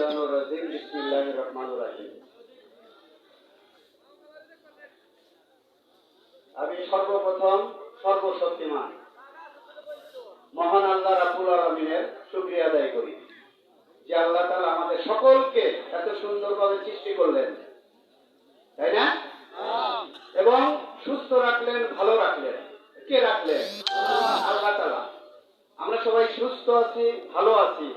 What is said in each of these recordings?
শাইতানির রাজিম বিসমিল্লাহির রহমানির রহিম। আমি সর্বপ্রথম সর্বশক্তিমান মহান আল্লাহ রাব্বুল আলামিনের শুকরিয়া আদায় করি যে আল্লাহ তাআলা আমাদের সকলকে এত সুন্দরভাবে সৃষ্টি করলেন, তাই না? এবং সুস্থ রাখলেন, ভালো রাখলেন। কে রাখলেন? আল্লাহ তাআলা। আমরা সবাই সুস্থ আছি, ভালো আছি,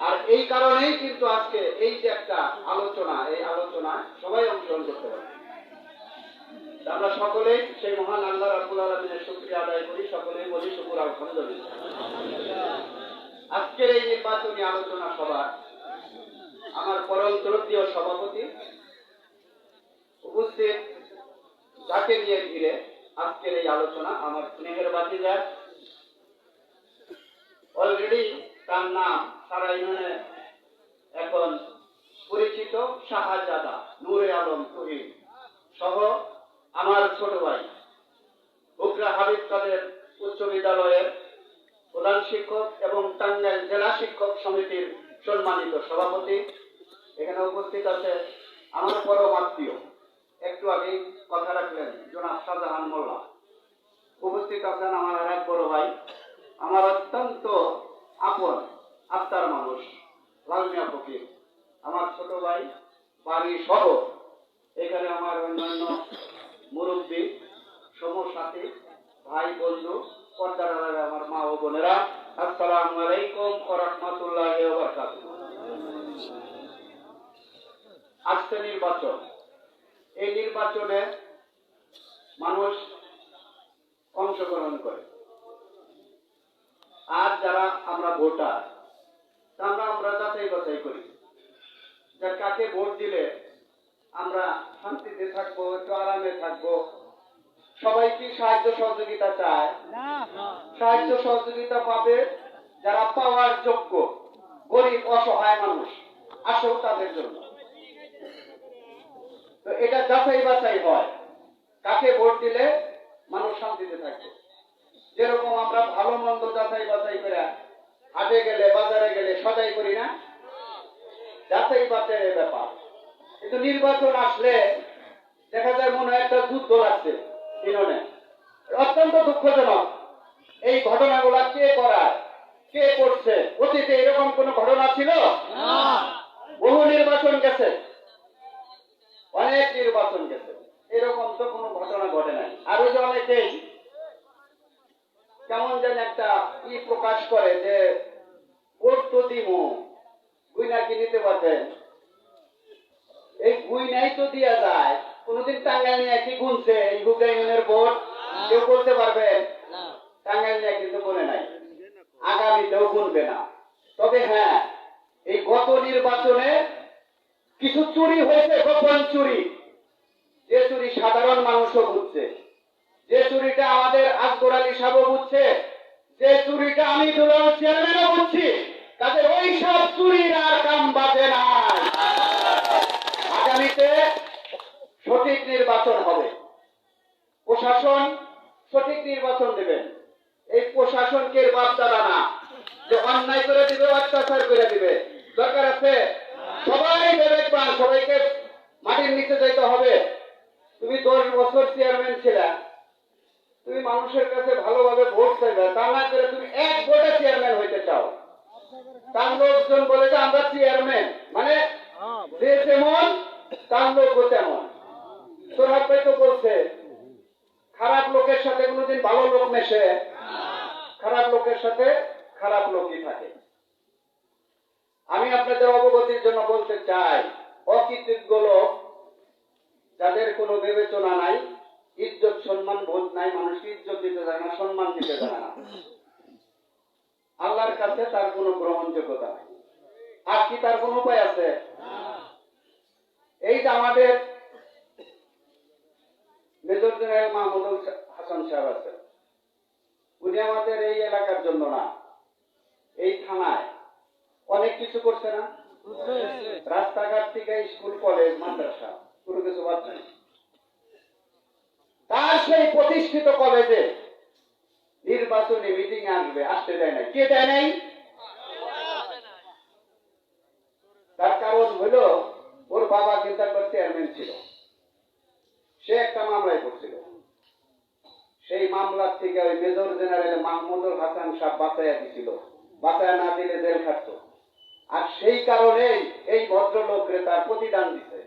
আর এই কারণেই কিন্তু আজকে এই যে একটা আলোচনা, এই আলোচনায় সবাই অংশগ্রহণ করতে পারে। আমরা সকলেই সেই মহান আল্লাহ রাব্বুল আলামিনের শুকরিয়া আদায় করি, সকলেই বলি শুকর আলহামদুলিল্লাহ। আজকের এই নির্বাচনী আলোচনা সভা আমার পরম শ্রদ্ধেয় সভাপতি উপস্থিত, যাকে নিয়ে ঘিরে আজকের এই আলোচনা, আমার স্নেহের ভাতিজা, অলরেডি তার নাম সারা ইউনিয়নে এখন পরিচিত, শাহজাদা নূরে আলম তুহিন সহ আমার ছোট ভাই বগুড়া হাবিব কাদের উচ্চ বিদ্যালয়ের প্রধান শিক্ষক এবং টাঙ্গাইল জেলা শিক্ষক সমিতির সম্মানিত সভাপতি, এখানে উপস্থিত আছে আমার পরম আত্মীয়, একটু আগেই কথা রাখলেন জনাব শাহজাহান মোল্লা। উপস্থিত আছেন আমার আর এক বড় ভাই, আমার অত্যন্ত আপন আত্মার মানুষ লাল মিয়া ফকির, আমার ছোট ভাই বাড়ি সহ এখানে আমার অন্যান্য মুরব্বী, সমসাথী, ভাই, বন্ধু, পর্দার আড়ালে আমার মা ও বোনেরা, আসসালামু আলাইকুম ওয়া রাহমাতুল্লাহি ওয়া বারাকাতুহু। আজকে নির্বাচন, এই নির্বাচনে মানুষ অংশগ্রহণ করে, আর যারা আমরা ভোটার আমরা যাচাই বাছাই করি যে কাকে ভোট দিলে আমরা শান্তিতে থাকবো, একটু আরামে থাকবো। সবাই কি সাহায্য সহযোগিতা চায়? সাহায্য সহযোগিতা পাবে যারা পাওয়ার যোগ্য, গরিব অসহায় মানুষ, আসো তাদের জন্য। তো এটা যাচাই বাছাই হয়, কাকে ভোট দিলে মানুষ শান্তিতে থাকবে। যেরকম আমরা ভালো মন্দ যাচাই বাছাই করে হাটে গেলে, বাজারে গেলে সদাই করি না, যাচাই বাছাইয়ের ব্যাপার। কিন্তু নির্বাচন আসলে দেখা যায় মনে হয় একটা যুদ্ধ লাগছে ইউনিয়নে। অত্যন্ত দুঃখজনক এই ঘটনাগুলা কে করায়, কে করছে? অতীতে এরকম কোন ঘটনা ছিল? বহু নির্বাচন গেছে, অনেক নির্বাচন গেছে, এরকম তো কোনো ঘটনা ঘটে নাই। আরো যে অনেকেই কেমন যেন একটা প্রকাশ করে যে ভোট তো দিমু, গুই নাকি নিতে পারবেন। এই গুই নাই তো দিয়া যায়। কোনদিন টাঙ্গাইল নিয়ে কি গুনছে এই হুগা ইউনিয়নের ভোট? কেউ বলতে পারবেন? টাঙ্গাইল নিয়ে কিন্তু গুনে নাই, আগামীতেও গুনবে না। তবে হ্যাঁ, এই গত নির্বাচনে কিছু চুরি হয়েছে, গোপন চুরি, যে চুরি সাধারণ মানুষও বুঝছে, যে চুরিটা আমাদের আকবর আলী সাহেবও বুঝছে, যে চুরিটা আমি দুলাল চেয়ারম্যানও বুঝছি। তাদের ওই সব চুরির আর কাম বাজে নাই। আগামীতে সঠিক নির্বাচন হবে, প্রশাসন সঠিক নির্বাচন দেবেন। এই প্রশাসনকে বাপ দাদা না যে অন্যায় করে দিবে, অত্যাচার করে দিবে। দরকার আছে সবাই বিবেকবান, সবাইকে মাটির নিচে যেতে হবে। তুমি 10 বছর চেয়ারম্যান ছিলা, তুমি মানুষের কাছে ভালোভাবে ভোট চাইবে, তা না করে তুমি এক ভোটে চেয়ারম্যান হইতে চাও। তার লোকজন বলে যে আমরা চেয়ারম্যান, মানে যে যেমন তার লোকও তেমন। সোহাগ ভাই তো বলছে খারাপ লোকের সাথে কোনোদিন ভালো লোক মেশে, খারাপ লোকের সাথে খারাপ লোকই থাকে। আমি আপনাদের অবগতির জন্য বলতে চাই, অকৃতজ্ঞ লোক, যাদের কোনো বিবেচনা নাই, ইজ্জত সম্মান বোধ নাই, মানুষকে ইজ্জত দিতে জানে না, সম্মান দিতে জানে না, আল্লাহর কাছে তার কোনো গ্রহণযোগ্যতা নাই। আর কি তার কোনো উপায় আছে? এই যে আমাদের মেজর জেনারেল মাহমুদুল হাসান সাহেব আছে, উনি আমাদের এই এলাকার জন্য না, এই থানায় অনেক কিছু করছে না? রাস্তাঘাট থেকে স্কুল, কলেজ, মাদ্রাসা, কোনো কিছু বাদ নাই। তার সেই প্রতিষ্ঠিত কলেজে নির্বাচনী মিটিং আসবে, আসতে দেয় নাই। কে দেয় নাই? তার মামলার থেকে ওই মেজর জেনারেল মাহমুদুল হাসান সাহেব বাঁচাইয়া দিছিল, বাঁচাইয়া না দিলে জেল খাটতো। আর সেই কারণেই এই ভদ্রলোকরে তার প্রতিদান দিছে,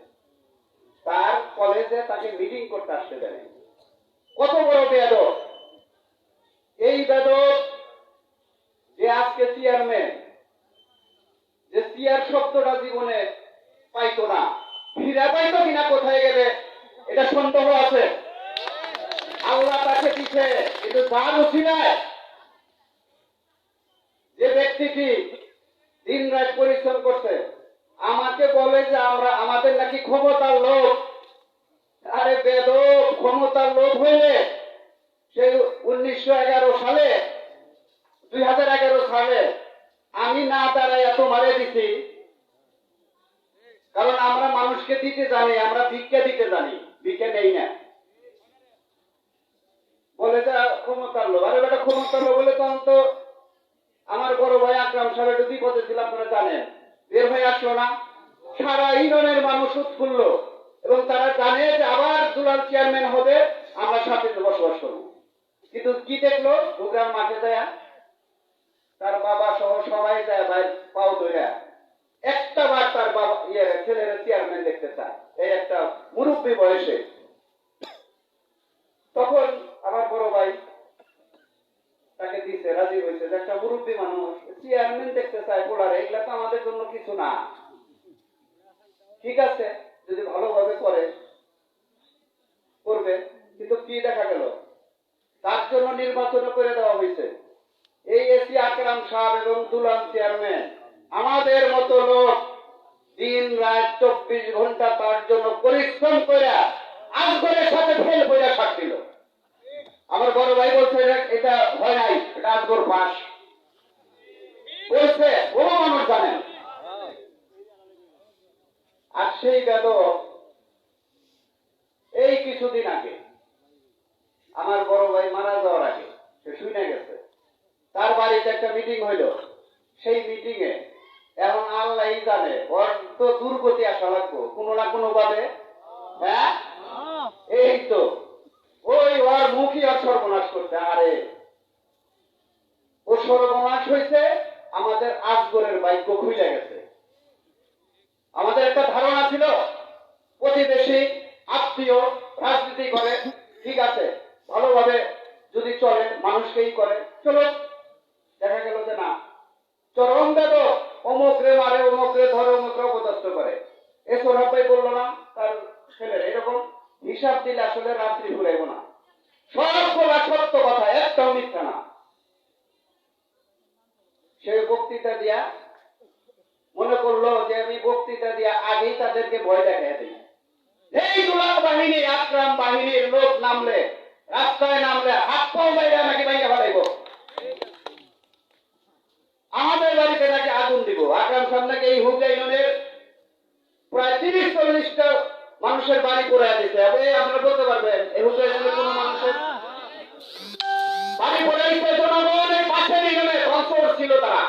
তার কলেজে তাকে মিটিং করতে আসতে দেয়। কত বড় বেয়াদব! এই বেয়াদব যে আজকে চেয়ারম্যান, যে চেয়ার শব্দটা জীবনে পাইতো না, ফিরে পাইতো কিনা কোথায় গেলে এটা সন্দেহ আছে। আল্লাহ তাকে দিছে, কিন্তু যার উচিলায় যে ব্যক্তিটি দিন রাত পরিশ্রম করছে, আমাকে বলে যে আমরা আমাদের নাকি ক্ষমতার লোভ। আরে বেদব, ক্ষমতার লোভ হইলে সেই 1911 সালে 2011 সালে আমি না দাঁড়াইয়া তোমারে দিছি, কারণ আমরা মানুষকে দিতে জানি, আমরা ভিক্ষা দিতে জানি, ভিক্ষা নেই না। বলে যে ক্ষমতার লোভ। আরে বেটা, ক্ষমতার লোভ বলে তখন তো আমার বড় ভাই আকরাম সাহেব একটু বিপদে ছিল, আপনারা জানেন, বের হয়ে আসলো না। সারা ইউনিয়নের মানুষ উৎফুল্ল, এবং তারা জানে যে আবার দুলাল চেয়ারম্যান হবে, আমরা শান্তিতে বসবাস করবো। কিন্তু কি দেখলো, প্রোগ্রাম মাঠে যায় তার বাবা সহ সবাই যায় ভাই পাও ধরে একটা বার তার বাবা ছেলের চেয়ারম্যান দেখতে চায়, এই একটা মুরব্বী বয়সে। তখন আমার বড় ভাই তাকে দিছে, রাজি হয়েছে যে একটা মুরব্বী মানুষ চেয়ারম্যান দেখতে চায় পোলারে, এগুলা তো আমাদের জন্য কিছু না, ঠিক আছে যদি ভালোভাবে করে করবে। কিন্তু কি দেখা গেল, তার জন্য নির্বাচন করে দেওয়া হয়েছে এই এসি আকরাম সাহেব এবং দুলাল চেয়ারম্যান। আমাদের মতো লোক দিন রাত 24 ঘন্টা তার জন্য পরিশ্রম করে আজগরের সাথে ফেল করে সাথ দিল। আমার বড় ভাই বলছে এটা হয় নাই, এটা আজগর পাস বলছে, ও মানুষ জানেন। আর সেই বেদব এই কিছুদিন আগে আমার বড় ভাই মারা যাওয়ার আগে সে শুনে গেছে, তার বাড়িতে একটা মিটিং হইল। সেই মিটিং এ এখন আল্লাহ জানে ওর তো দুর্গতি আসা লাগবো কোনো না কোনো ভাবে। হ্যাঁ, এই তো ওই ওর মুখী আর সর্বনাশ করতে। আরে ও সর্বনাশ হয়েছে, আমাদের আজগরের বাক্য খুলে গেছে। আমাদের একটা ধারণা ছিল প্রতিবেশী আত্মীয় রাজনীতি করে, ঠিক আছে, ভালোভাবে যদি চলে মানুষকেই করে, চলো। দেখা গেল যে না, চরম দেব, অমুকরে মারে, অমুকরে ধরে, অমুকরে অপদস্থ করে। এ সোহাব ভাই বললো না তার ছেলের এরকম হিসাব দিলে আসলে রাত্রি ঘুরাইব না। সবগুলা সত্য কথা, একটাও মিথ্যা না। সে বক্তৃতা দিয়া মনে করলো যে আমি বক্তৃতা দিয়া আগেই তাদেরকে ভয় দেখাই দিই। এই দুলাল বাহিনী, আকরাম বাহিনীর লোক নামলে, রাস্তায় নামলে হাত পাও বাইরে নাকি বাইরে ফেলাইব, আমাদের বাড়িতে নাকি আগুন দিব। আকরাম সাহেব নাকি এই হুগলি ইউনিয়নের প্রায় 30-40টা মানুষের বাড়ি পোড়ায় দিচ্ছে। আপনারা বলতে পারবেন এই হুগলি ইউনিয়নের কোন মানুষের বাড়ি পোড়াইছে? জনগণের পাশে নিয়ে ধ্বংস ছিল তারা।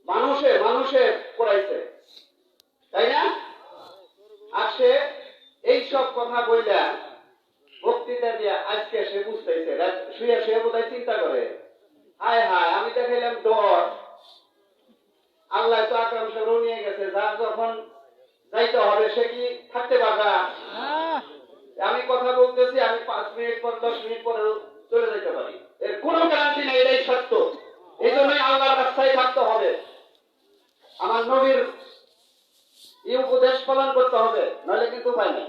মানুষের পড়াইছে, তাই না? আর সে এইসব কথা বললে বক্তৃতা দিয়ে আজকে সে বুঝতেছে, শুয়ে শুয়ে বোধহয় চিন্তা করে, হায় হায় আমি দেখাইলাম ডর, আল্লাহ তো আকরাম সাহেব নিয়ে গেছে, যার যখন যাইতে হবে সে কি থাকতে পারবা? আমি কথা বলতেছি, আমি 5 মিনিট পর 10 মিনিট পরে চলে যেতে পারি, এর কোনো গ্যারান্টি নেই, এটাই সত্য। এই জন্যই আল্লাহর রাস্তায় থাকতে হবে, আমার নবীর এই উপদেশ পালন করতে হবে, নইলে কিন্তু উপায় নেই।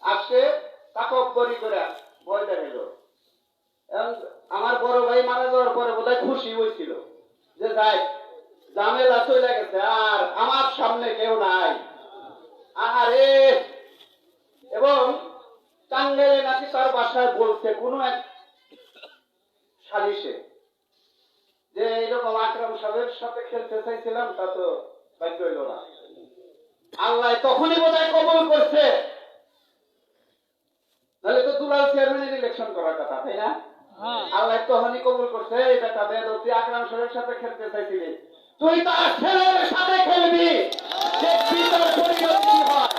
আজকে তাকব্বরি করে ভয় দেখাইল। আমার বড় ভাই মারা যাওয়ার পরে বোধহয় খুশি হয়েছিল যে যাই ঝামেলা চলে গেছে, আর আমার সামনে কেউ নাই। আরে এবং টাঙ্গাইলে নাকি তার বাসায় বলছে কোন এক সালিশে যে এইরকম আকরাম সাহেবের সাথে খেলতে চাইছিলাম, তা তো বাধ্য হইল না। আল্লাহ তখনই বোধহয় কবল করছে, নাহলে তো দুলাল চেয়ারম্যানের ইলেকশন করার কথা, তাই না? আল্লাহ তখনই কবল করছে, এই বেটা বেদব, তুই আকরাম সাহেবের সাথে খেলতে চাইছিলি, তুই তার ছেলের সাথে খেলবি, দেখবি তোর পরিণতি হয়।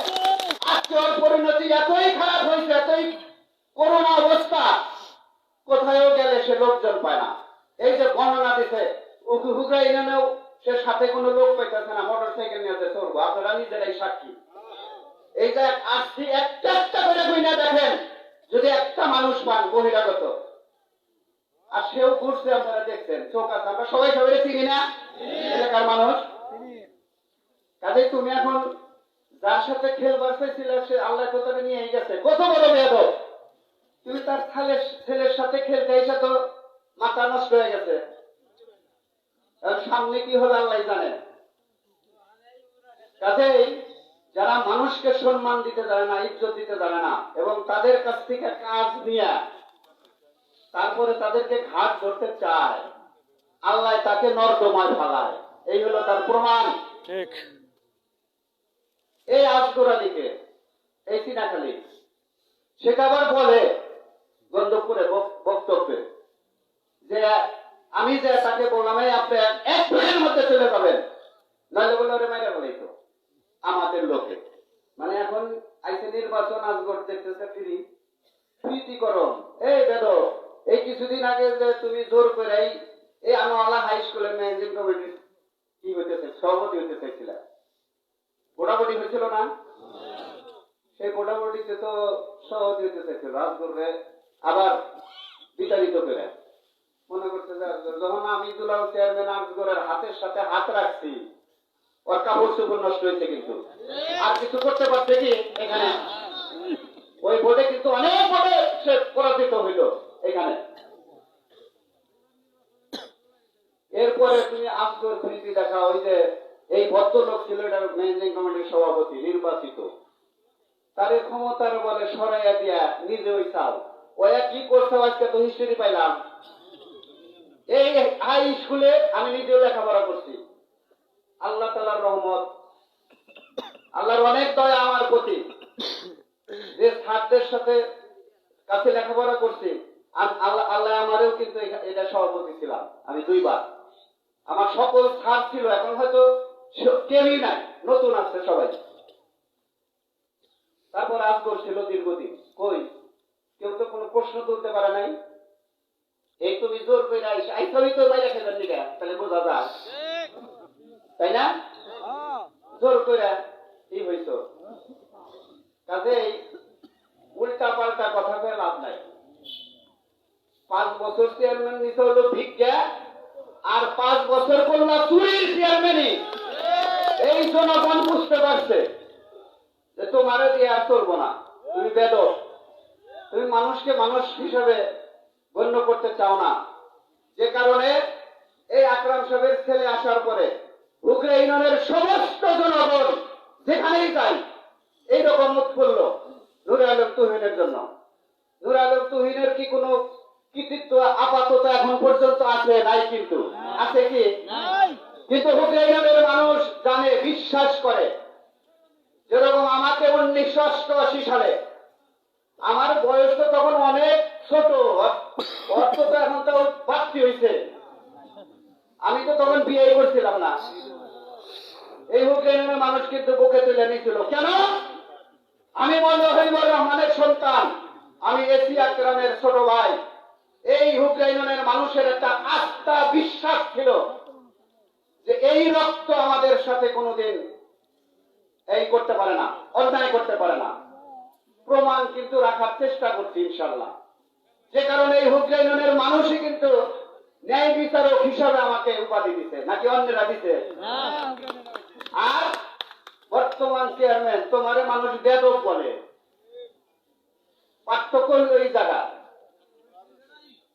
আজকে ওর পরিণতি এতই খারাপ হয়েছে, এতই করোনা অবস্থা, কোথায়ও গেলে সে লোকজন পায় না। এই যে বর্ণনা দিতে হুগরা ইউনিয়নেও সে সাথে কোনো লোক পাইতেছে না, মোটর সাইকেল নিয়ে চলবো, আপনারা নিজেরাই সাক্ষী। এই যে আসছি একটা একটা করে গুইনা দেখেন, যদি একটা মানুষ পান বহিরাগত, আর সেও ঘুরছে, আপনারা দেখছেন, চোখ আছে, আমরা সবাই সবাই চিনি না এলাকার মানুষ। কাজে তুমি এখন যার সাথে খেলবার চাইছিল সে আল্লাহ কোথায় নিয়ে গেছে, কত বড় বেয়াদব। তুমি তার ছেলের সাথে খেলতে এসে তো মাথা নষ্ট হয়ে গেছে, সামনে কি হবে আল্লাহ জানেন। কাজেই যারা মানুষকে সম্মান দিতে জানে না, ইজ্জত দিতে জানে না, এবং তাদের কাছ থেকে কাজ নিয়ে তারপরে তাদেরকে ঘাট ধরতে চায়, আল্লাহ তাকে নর্দমায় ফেলায়। এই হলো তার প্রমাণ। ঠিক। এই আজগর আলীকে, এই চিনাখালী, সেটা আবার বলে গন্ধপুরে বক্তব্যে যে আমি যে তাকে বললাম আপনি এক মিনিটের মধ্যে চলে যাবেন, নইলে বলে ওরে মাইরা বলেই তো আমাদের লোকে। মানে এখন আইসে নির্বাচন, আজগর দেখতেছে প্রীতিকরণ। এই বেদ, এই কিছুদিন আগে যে তুমি জোর করে এই আনোয়ালা হাই স্কুলের ম্যানেজিং কমিটির কি হইতেছে, সভাপতি হইতে চাইছিল, ভোটাভুটি হয়েছিল না? সেই ভোটাভুটিতে তো সভাপতি হইতে চাইছিল, আজগরে আবার বিতাড়িত করে মনে করছে যে যখন আমি দুলাল চেয়ারম্যান আজগরের হাতের সাথে হাত রাখছি, ওর কাপড় চোপড় নষ্ট হয়েছে, কিন্তু আর কিছু করতে পারছে কি এখানে? ওই ভোটে কিন্তু অনেক ভোটে সে পরাজিত হইল এখানে। এরপরে তুমি আজগর প্রীতি দেখা, ওই যে এই ভদ্রলোক ছিল এটা ম্যানেজিং কমিটির সভাপতি নির্বাচিত, তার ক্ষমতার বলে সরাইয়া দিয়া নিজে ওই চাল ওয়া কি করছে, আজকে তো হিস্ট্রি পাইলাম। এই হাই স্কুলে আমি নিজেও লেখাপড়া করছি, আল্লাহ তাআলার রহমত, আল্লাহর অনেক দয়া আমার প্রতি, যে ছাত্রদের সাথে কাছে লেখাপড়া করছি, আল্লাহ আমারও কিন্তু এটা সভাপতি ছিলাম আমি 2 বার। আমার সকল ছাত্র ছিল, এখন হয়তো কেউই নাই, নতুন আসছে সবাই। তারপর আজগর ছিল দীর্ঘদিন, কই কেউ তো কোনো প্রশ্ন তুলতে পারে নাই। এই তুমি জোর করে আইসবই তো বাইরে খেলেন নিকা, তাহলে বোঝা যায়, তাই না? জোর করে এই হইত। কাজেই উল্টা পাল্টা কথা কয়ে লাভ নাই। 5 বছর চেয়ারম্যান নিতে হলো ভিক্ষা, আর 5 বছর করলো চুরির চেয়ারম্যানই। এই জনগণ বুঝতে পারছে যে তোমারে দিয়ে আর চলবো না, তুমি বেদক, তুমি মানুষকে মানুষ হিসাবে গণ্য করতে চাও না। যে কারণে এই আকরাম সাহেবের ছেলে আসার পরে হুগরা ইউনিয়নের সমস্ত জনগণ যেখানেই যাই এইরকম মুখ খুলল নূরে আলম তুহিনের জন্য। নূরে আলম তুহিনের কি কোনো কৃতিত্ব আপাতত এখন পর্যন্ত আছে? নাই, কিন্তু আছে কি? কিন্তু হুগরা ইউনিয়নের মানুষ জানে, বিশ্বাস করে। যেরকম আমাকে 1988 সালে, আমার বয়স তো তখন অনেক ছোট, অর্থ তো এখন তো বাড়তি হয়েছে, আমি তো তখন বিয়ে করছিলাম না। এই হুগরা ইউনিয়নের মানুষ কিন্তু বুকে তুলে নিয়েছিল। কেন? আমি মজিবুর রহমানের সন্তান, আমি এসি আকরামের ছোট ভাই। এই হুগরা ইউনিয়নের মানুষের একটা আস্থা, বিশ্বাস ছিল যে এই রক্ত আমাদের সাথে কোনোদিন এই করতে পারে না, অন্যায় করতে পারে না। প্রমাণ কিন্তু রাখার চেষ্টা করছি ইনশাল্লাহ। যে কারণে এই হুগরা ইউনিয়নের মানুষই কিন্তু ন্যায় বিচারক হিসাবে আমাকে উপাধি দিতে, নাকি অন্যরা দিতে? আর বর্তমান চেয়ারম্যান তোমারে মানুষ বেদক বলে, পার্থক্য হল এই জায়গা।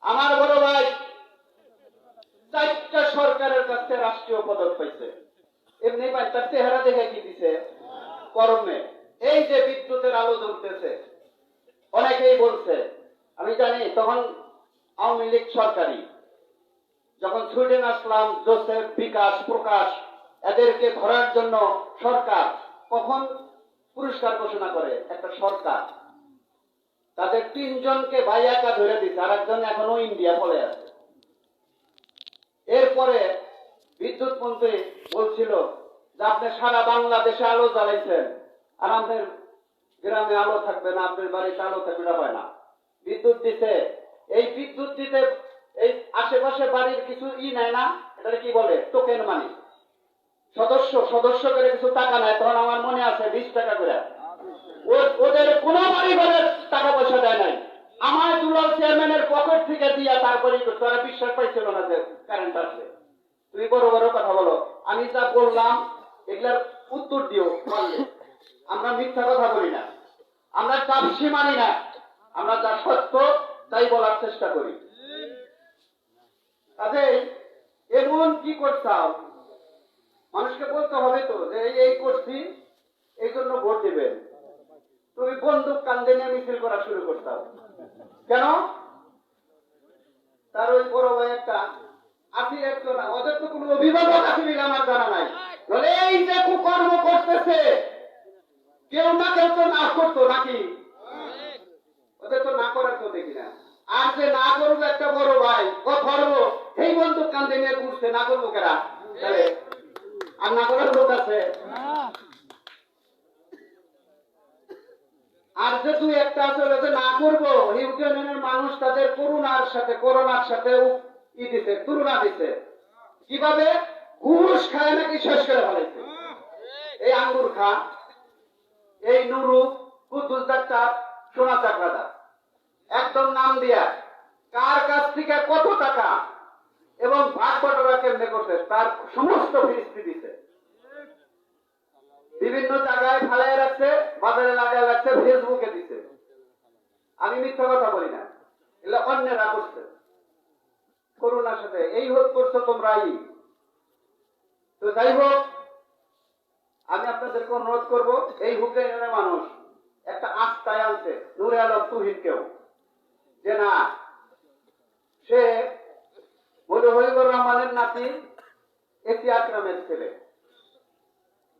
আমার বড় ভাই 4টা সরকারের কাছে রাষ্ট্রীয় পদক পাইছে, এমনি পাই, তার চেহারা দেখে কি দিছে? কর্মে। এই যে বিদ্যুতের আলো জ্বলতেছে, অনেকেই বলছে, আমি জানি তখন আওয়ামী লীগ সরকারি, যখন সুইডেন আসলাম, জোসেফ, বিকাশ, প্রকাশ, এদেরকে ধরার জন্য সরকার কখন পুরস্কার ঘোষণা করে? একটা সরকার তাদের 3 জনকে ভাইয়াকা ধরে দিচ্ছে, আর একজন এখনো ইন্ডিয়া পড়ে আছে। এরপরে বিদ্যুৎ মন্ত্রী বলছিল যে আপনি সারা বাংলাদেশে আলো জ্বালাইছেন, আর আমাদের গ্রামে আলো থাকবে না, আপনার বাড়িতে আলো থাকবে না, হয় না। বিদ্যুৎ দিতে, এই বিদ্যুৎ দিতে এই আশেপাশে বাড়ির কিছু নেয় না, এটা কি বলে, টোকেন মানি, সদস্য করে কিছু টাকা নেয়। তখন আমার মনে আছে 20 টাকা করে, ওদের কোনো বাড়ি ঘরে টাকা পয়সা দেয় নাই, আমার দুলাল চেয়ারম্যানের পকেট থেকে দিয়া তারপরে তারা বিশ্বাস পাইছিল না যে কারেন্ট আসবে। তুমি বড় বড় কথা বলো, আমি যা বললাম এগুলার উত্তর দিও পারলে। আমরা মিথ্যা কথা বলি না, আমরা চাপসি মানি না, আমরা যা সত্য তাই বলার চেষ্টা করি। কাজেই এমন কি করতাম, মানুষকে বলতে হবে তো যে এই করছি, এই জন্য ভোট দিবেন। তুমি বন্দুক কান্দে নিয়ে মিছিল করা শুরু করতাম কেন? তার ওই বড় ভাই একটা আছি, একজন, ওদের তো কোনো অভিভাবক আছে বলে আমার জানা নাই। বলে এই যে কুকর্ম করতেছে, কেউ না কেউ তো না করতো নাকি? ওদের তো না করার তো দেখি না। আর যে না করবো একটা বড় ভাই, ও ধরবো, এই বন্দুক কান্দে নিয়ে ঘুরছে, না করবো কেরা? আর না করার লোক আছে? আর যে তুই একটা আছে যে না করবো, ইউক্রেনের মানুষ তাদের করোনার সাথে দিতে, তুলনা দিতে, কিভাবে ঘুষ খায় নাকি শেষ করে ফেলাইছে। এই আঙ্গুর খা, এই নুরু, কুদ্দুস ডাক্তার, সোনা চাকরাদার, একদম নাম দিয়া কার কাছ থেকে কত টাকা এবং ভাগ বটরা কেমনে করছে তার সমস্ত ফিরিস্তি দিছে। বিভিন্ন জায়গায় ফালাই রাখছে, বাজারে লাগায় রাখছে, ফেসবুকে দিছে। আমি মিথ্যা কথা বলি না, এগুলো অন্যেরা করছে করোনার সাথে। এই হোক করছো তোমরাই। তো যাই হোক, আমি আপনাদেরকে অনুরোধ করব, এই হুকের মানুষ একটা আস্থায় আনছে নূরে আলম তুহিনকেও, যে না, সে হবিবুর রহমানের নাতি, এটি আকরামের ছেলে,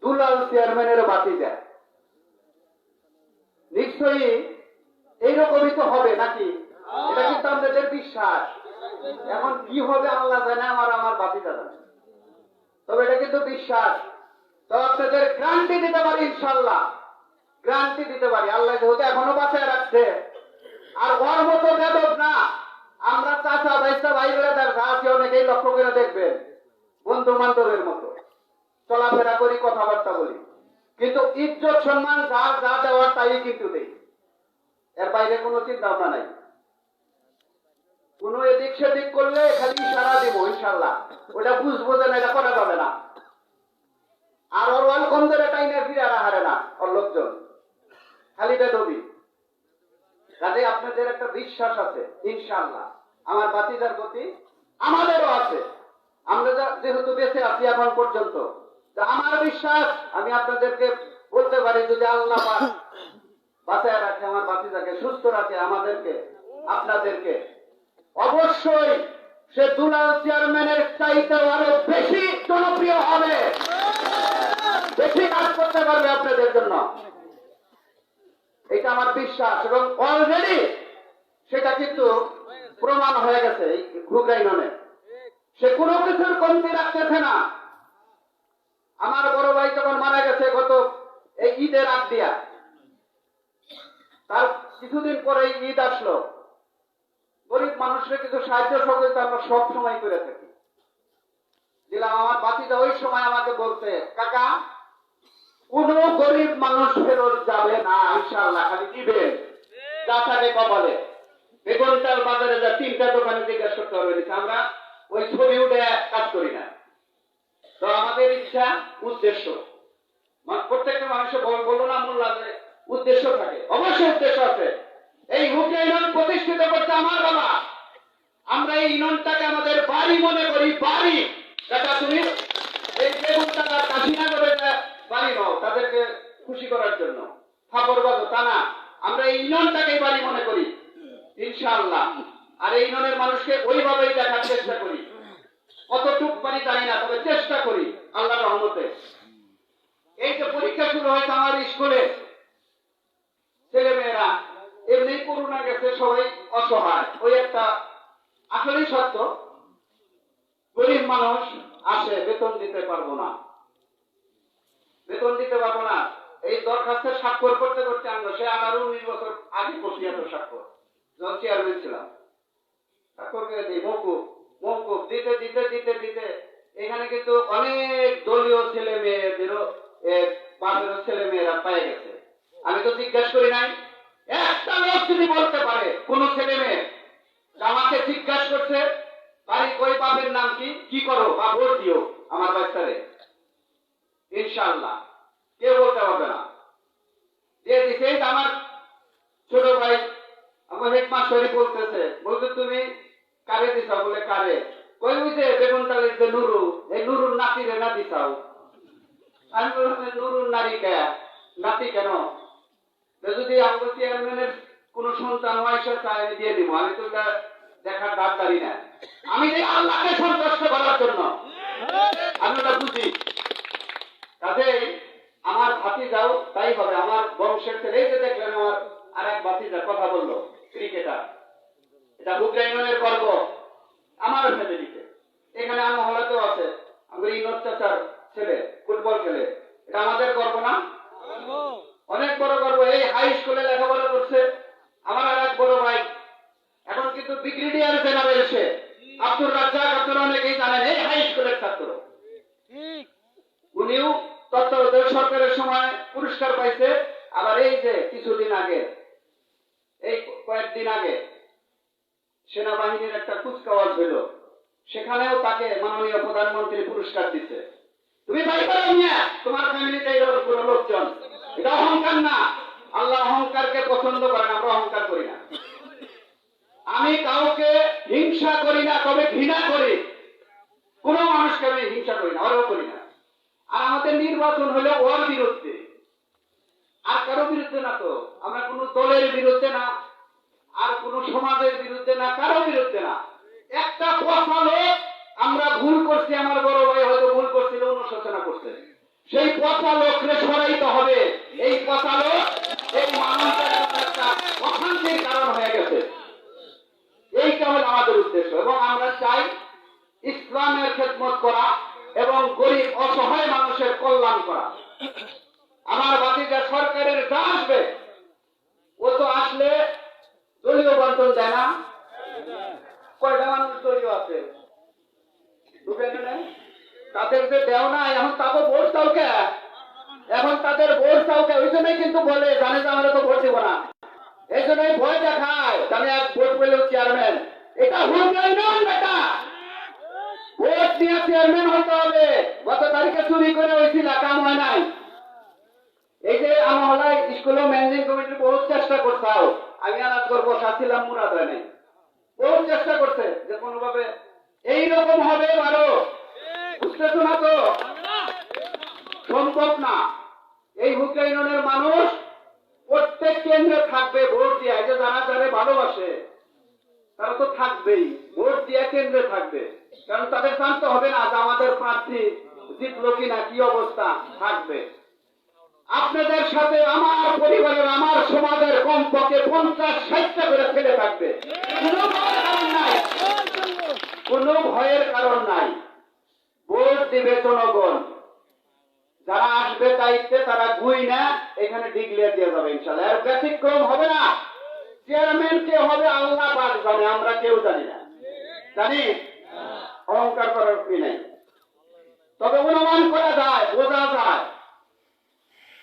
দুলাল চেয়ারম্যানের বাতিজা, নিশ্চয়ই এইরকমই তো হবে নাকি? এটা কিন্তু আমাদের বিশ্বাস। এখন কি হবে আল্লাহ জানে, আমার বাতিজা জানে, তবে এটা কিন্তু বিশ্বাস। তো আপনাদের গ্যারান্টি দিতে পারি, ইনশাল্লাহ গ্যারান্টি দিতে পারি, আল্লাহ যেহেতু এখনো বাঁচায় রাখছে। আর ওর মতো বেদব না, আমরা চাচা ভাইসা ভাই বেড়াদার আছে, অনেকেই লক্ষ্য করে দেখবেন, বন্ধু বান্ধবের মতো চলাফেরা করি, কথাবার্তা বলি, কিন্তু ইজ্জত সম্মান যা দেওয়ার তাই কিন্তু দেই, এর বাইরে কোনো চিন্তা ভাবনা নাই। কোনো এদিক সেদিক করলে খালি ইশারা দিব, ইনশাল্লাহ ওটা বুঝবো যে না, এটা করা যাবে না। আর ওর ওয়ালকম ধরে টাইনে ফিরে হারে না ওর লোকজন, খালি বেদবি। কাজে আপনাদের একটা বিশ্বাস আছে ইনশাল্লাহ আমার বাতিদার প্রতি, আমাদেরও আছে। আমরা যেহেতু বেঁচে আছি এখন পর্যন্ত, আমার বিশ্বাস, আমি আপনাদেরকে বলতে পারি, যদি আল্লাহ বাঁচায় রাখে, আমার বাতিদাকে সুস্থ রাখে, আমাদেরকে, আপনাদেরকে, অবশ্যই সে দুলাল চেয়ারম্যানের চাইতে আরো বেশি জনপ্রিয় হবে, বেশি কাজ করতে পারবে আপনাদের জন্য, এটা আমার বিশ্বাস। এবং অলরেডি সেটা কিন্তু প্রমাণ হয়ে গেছে। এই ঘুগরা ইউনিয়নে সে কোনো কিছুর কমতি রাখতেছে না। আমার বড় ভাই যখন মারা গেছে গত এই ঈদের আগ দিয়া, তার কিছুদিন পরে ঈদ আসলো, গরিব মানুষের কিছু সাহায্য সহযোগিতা আমরা সব সময় করে থাকি, দিলাম। আমার বাতিটা ওই সময় আমাকে বলতে, কাকা কোন গরিব মানুষ ফেরত যাবে না, ইনশাআল্লাহ খালি দিবেন যা থাকে কপালে। বেগুনটাল বাজারে যা 3টা দোকানে জিজ্ঞাসা করতে হবে, আমরা ওই ছবি উঠে কাজ করি না। তো আমাদের ইচ্ছা, উদ্দেশ্য, প্রত্যেকটা মানুষের বলবো না মোল্লা যে উদ্দেশ্য থাকে, অবশ্যই উদ্দেশ্য আছে। এই হুকে ইউনিয়ন প্রতিষ্ঠিত করতে আমার বাবা, আমরা এই ইউনিয়নটাকে আমাদের বাড়ি মনে করি, বাড়ি। যেটা তুমি এই বেগুনটাকা কাশিনগরে বাড়ি নাও তাদেরকে খুশি করার জন্য, ফাপড় বাজো তা না, আমরা এই ইউনিয়নটাকেই বাড়ি মনে করি ইনশাআল্লাহ। আর এই ইউনিয়নের মানুষকে ওইভাবেই দেখার চেষ্টা করি, কতটুক পারি জানি না, তবে চেষ্টা করি আল্লাহর রহমতে। এই যে পরীক্ষা শুরু হয়েছে আমার স্কুলে, ছেলে মেয়েরা এমনি করোনা গেছে, সবাই অসহায়, ওই একটা আসলেই সত্য, গরিব মানুষ আসে, বেতন দিতে পারবো না, এই দরখাস্তের স্বাক্ষর করতে করতে আমরা সে 18-19 বছর আগে করছি এত স্বাক্ষর, যখন চেয়ারম্যান ছিলাম। স্বাক্ষর করে দিই মৌকুফ মৌকুফ দিতে দিতে দিতে দিতে এখানে কিন্তু অনেক দলীয় ছেলে মেয়েদেরও বাপেরও ছেলে মেয়েরা পেয়ে গেছে। আমি তো জিজ্ঞাসা করি নাই। একটা লোক যদি বলতে পারে কোন ছেলে মেয়ে আমাকে জিজ্ঞাসা করছে বাড়ি কই, বাপের নাম কি, কি করো বা ভোট দিও আমার বাচ্চারে, ইনশাআল্লাহ কেউ বলতে পারবে না। দিয়ে দিছে আমার ছোট ভাই আমার হেডমাস্টারই বলতে তুমি কারে দিছাও, বলে কারে, কই ওই যে বেগুনটালের যে নুরু, এই নুরুর নাতিরে না দিছাও। আমি বললাম নুরুর নাতি কেন, যদি আমাদের চেয়ারম্যানের কোন সন্তান পয়সা চাই আমি দিয়ে দিব, আমি তো দেখার ডাক্তারি না, আমি যে আল্লাহকে সন্তুষ্ট করার জন্য আমি ওটা বুঝি। কাজেই আমার ভাতিজাও তাই হবে, আমার বংশের ছেলে। এই যে দেখলেন আমার আর এক ভাতিজা কথা বললো, ক্রিকেটার, এটা হুগ্রাইনের গর্ব আমার ফ্যামিলিতে। এখানে আমার হলাতেও আছে, আমাদের ইনর চাচার ছেলে ফুটবল খেলে, এটা আমাদের গর্ব না? অনেক বড় গর্ব। এই হাই স্কুলে লেখাপড়া করছে আমার আর এক বড় ভাই, এখন কিন্তু ব্রিগেডিয়ার জেনারেল সে, আব্দুর রাজ্জাক, আপনারা অনেকেই জানেন, এই হাই স্কুলের ছাত্র। উনিও তত্ত্বাবধায়ক সরকারের সময় পুরস্কার পাইছে। আবার এই যে কিছুদিন আগে, এই কয়েকদিন আগে সেনাবাহিনীর একটা কুচকাওয়াজ হইল, সেখানেও তাকে মাননীয় প্রধানমন্ত্রী পুরস্কার দিচ্ছে। তুমি ভাই করো মিয়া, তোমার ফ্যামিলিতে এরকম কোন লোকজন, এটা অহংকার না। আল্লাহ অহংকারকে পছন্দ করেন, আমরা অহংকার করি না। আমি কাউকে হিংসা করি না, তবে ঘৃণা করি। কোন মানুষকে আমি হিংসা করি না, ওরাও করি না। আর আমাদের নির্বাচন হলো ওর বিরুদ্ধে, আর কারো বিরুদ্ধে না। তো আমরা কোন দলের বিরুদ্ধে না, আর কোন সমাজের বিরুদ্ধে না, কারো বিরুদ্ধে না। একটা পচা লোক আমরা ভুল করছি, আমার বড় ভাই হয়তো ভুল করছিল, অনুশোচনা করছে, সেই পচা লোককে সরাইতে হবে। এই পচা লোক এই মানুষের একটা অশান্তির কারণ হয়ে গেছে। এইটা হলো আমাদের উদ্দেশ্য, এবং আমরা চাই ইসলামের খেদমত করা এবং গরিব অসহায় মানুষের কল্যাণ করা। আমার ভাতিজা সরকারের যা আসবে, ও তো আসলে দলীয় বন্টন দেয় না। কয়টা মানুষ দলীয় আছে তাদের যে দেও না, এখন তাকে ভোট চাও কে, এখন তাদের ভোট চাও কে, ওই জন্যই কিন্তু বলে জানে যে আমরা তো ভোট দিব না, এই জন্যই ভয় দেখায়। আমি এক ভোট পেলেও চেয়ারম্যান, এটা হুমকাই নয় বেটা, ভোট নিয়ে চেয়ারম্যান হতে হবে। গত তারিখে চুরি করে হয়েছিল, কাম হয় নাই। এই যে আমার স্কুলে ম্যানেজিং কমিটি বহুত চেষ্টা করছাও, আমি আর আজকের বসা ছিলাম, মুরাদ হয় নাই, বহুত চেষ্টা করছে যে কোনোভাবে এইরকম হবে, আরো বুঝতেছো না তো, সম্ভব না। এই হুগলি ইউনিয়নের মানুষ প্রত্যেক কেন্দ্রে থাকবে ভোট দিয়ে, যে যারা যারা ভালোবাসে তারা তো থাকবেই, ভোট দিয়ে কেন্দ্রে থাকবে। কারণ তাদের জানতে হবে না যে আমাদের প্রার্থী জিতলো কিনা, কি অবস্থা থাকবে। আপনাদের সাথে আমার পরিবারের, আমার সমাজের কমপক্ষে 50-60টা করে ছেলে থাকবে, কোনো ভয়ের কারণ নাই, কোনো ভয়ের কারণ নাই। ভোট দিবে জনগণ, যারা আসবে দায়িত্বে তারা গুই না, এখানে ডিক্লেয়ার দিয়ে যাবে ইনশাআল্লাহ। এর ব্যতিক্রম হবে না। চেয়ারম্যান কে হবে আল্লাহ পাক জানে, আমরা কেউ জানি না, জানি অহংকার করার কি নাই। তবে অনুমান করা যায়,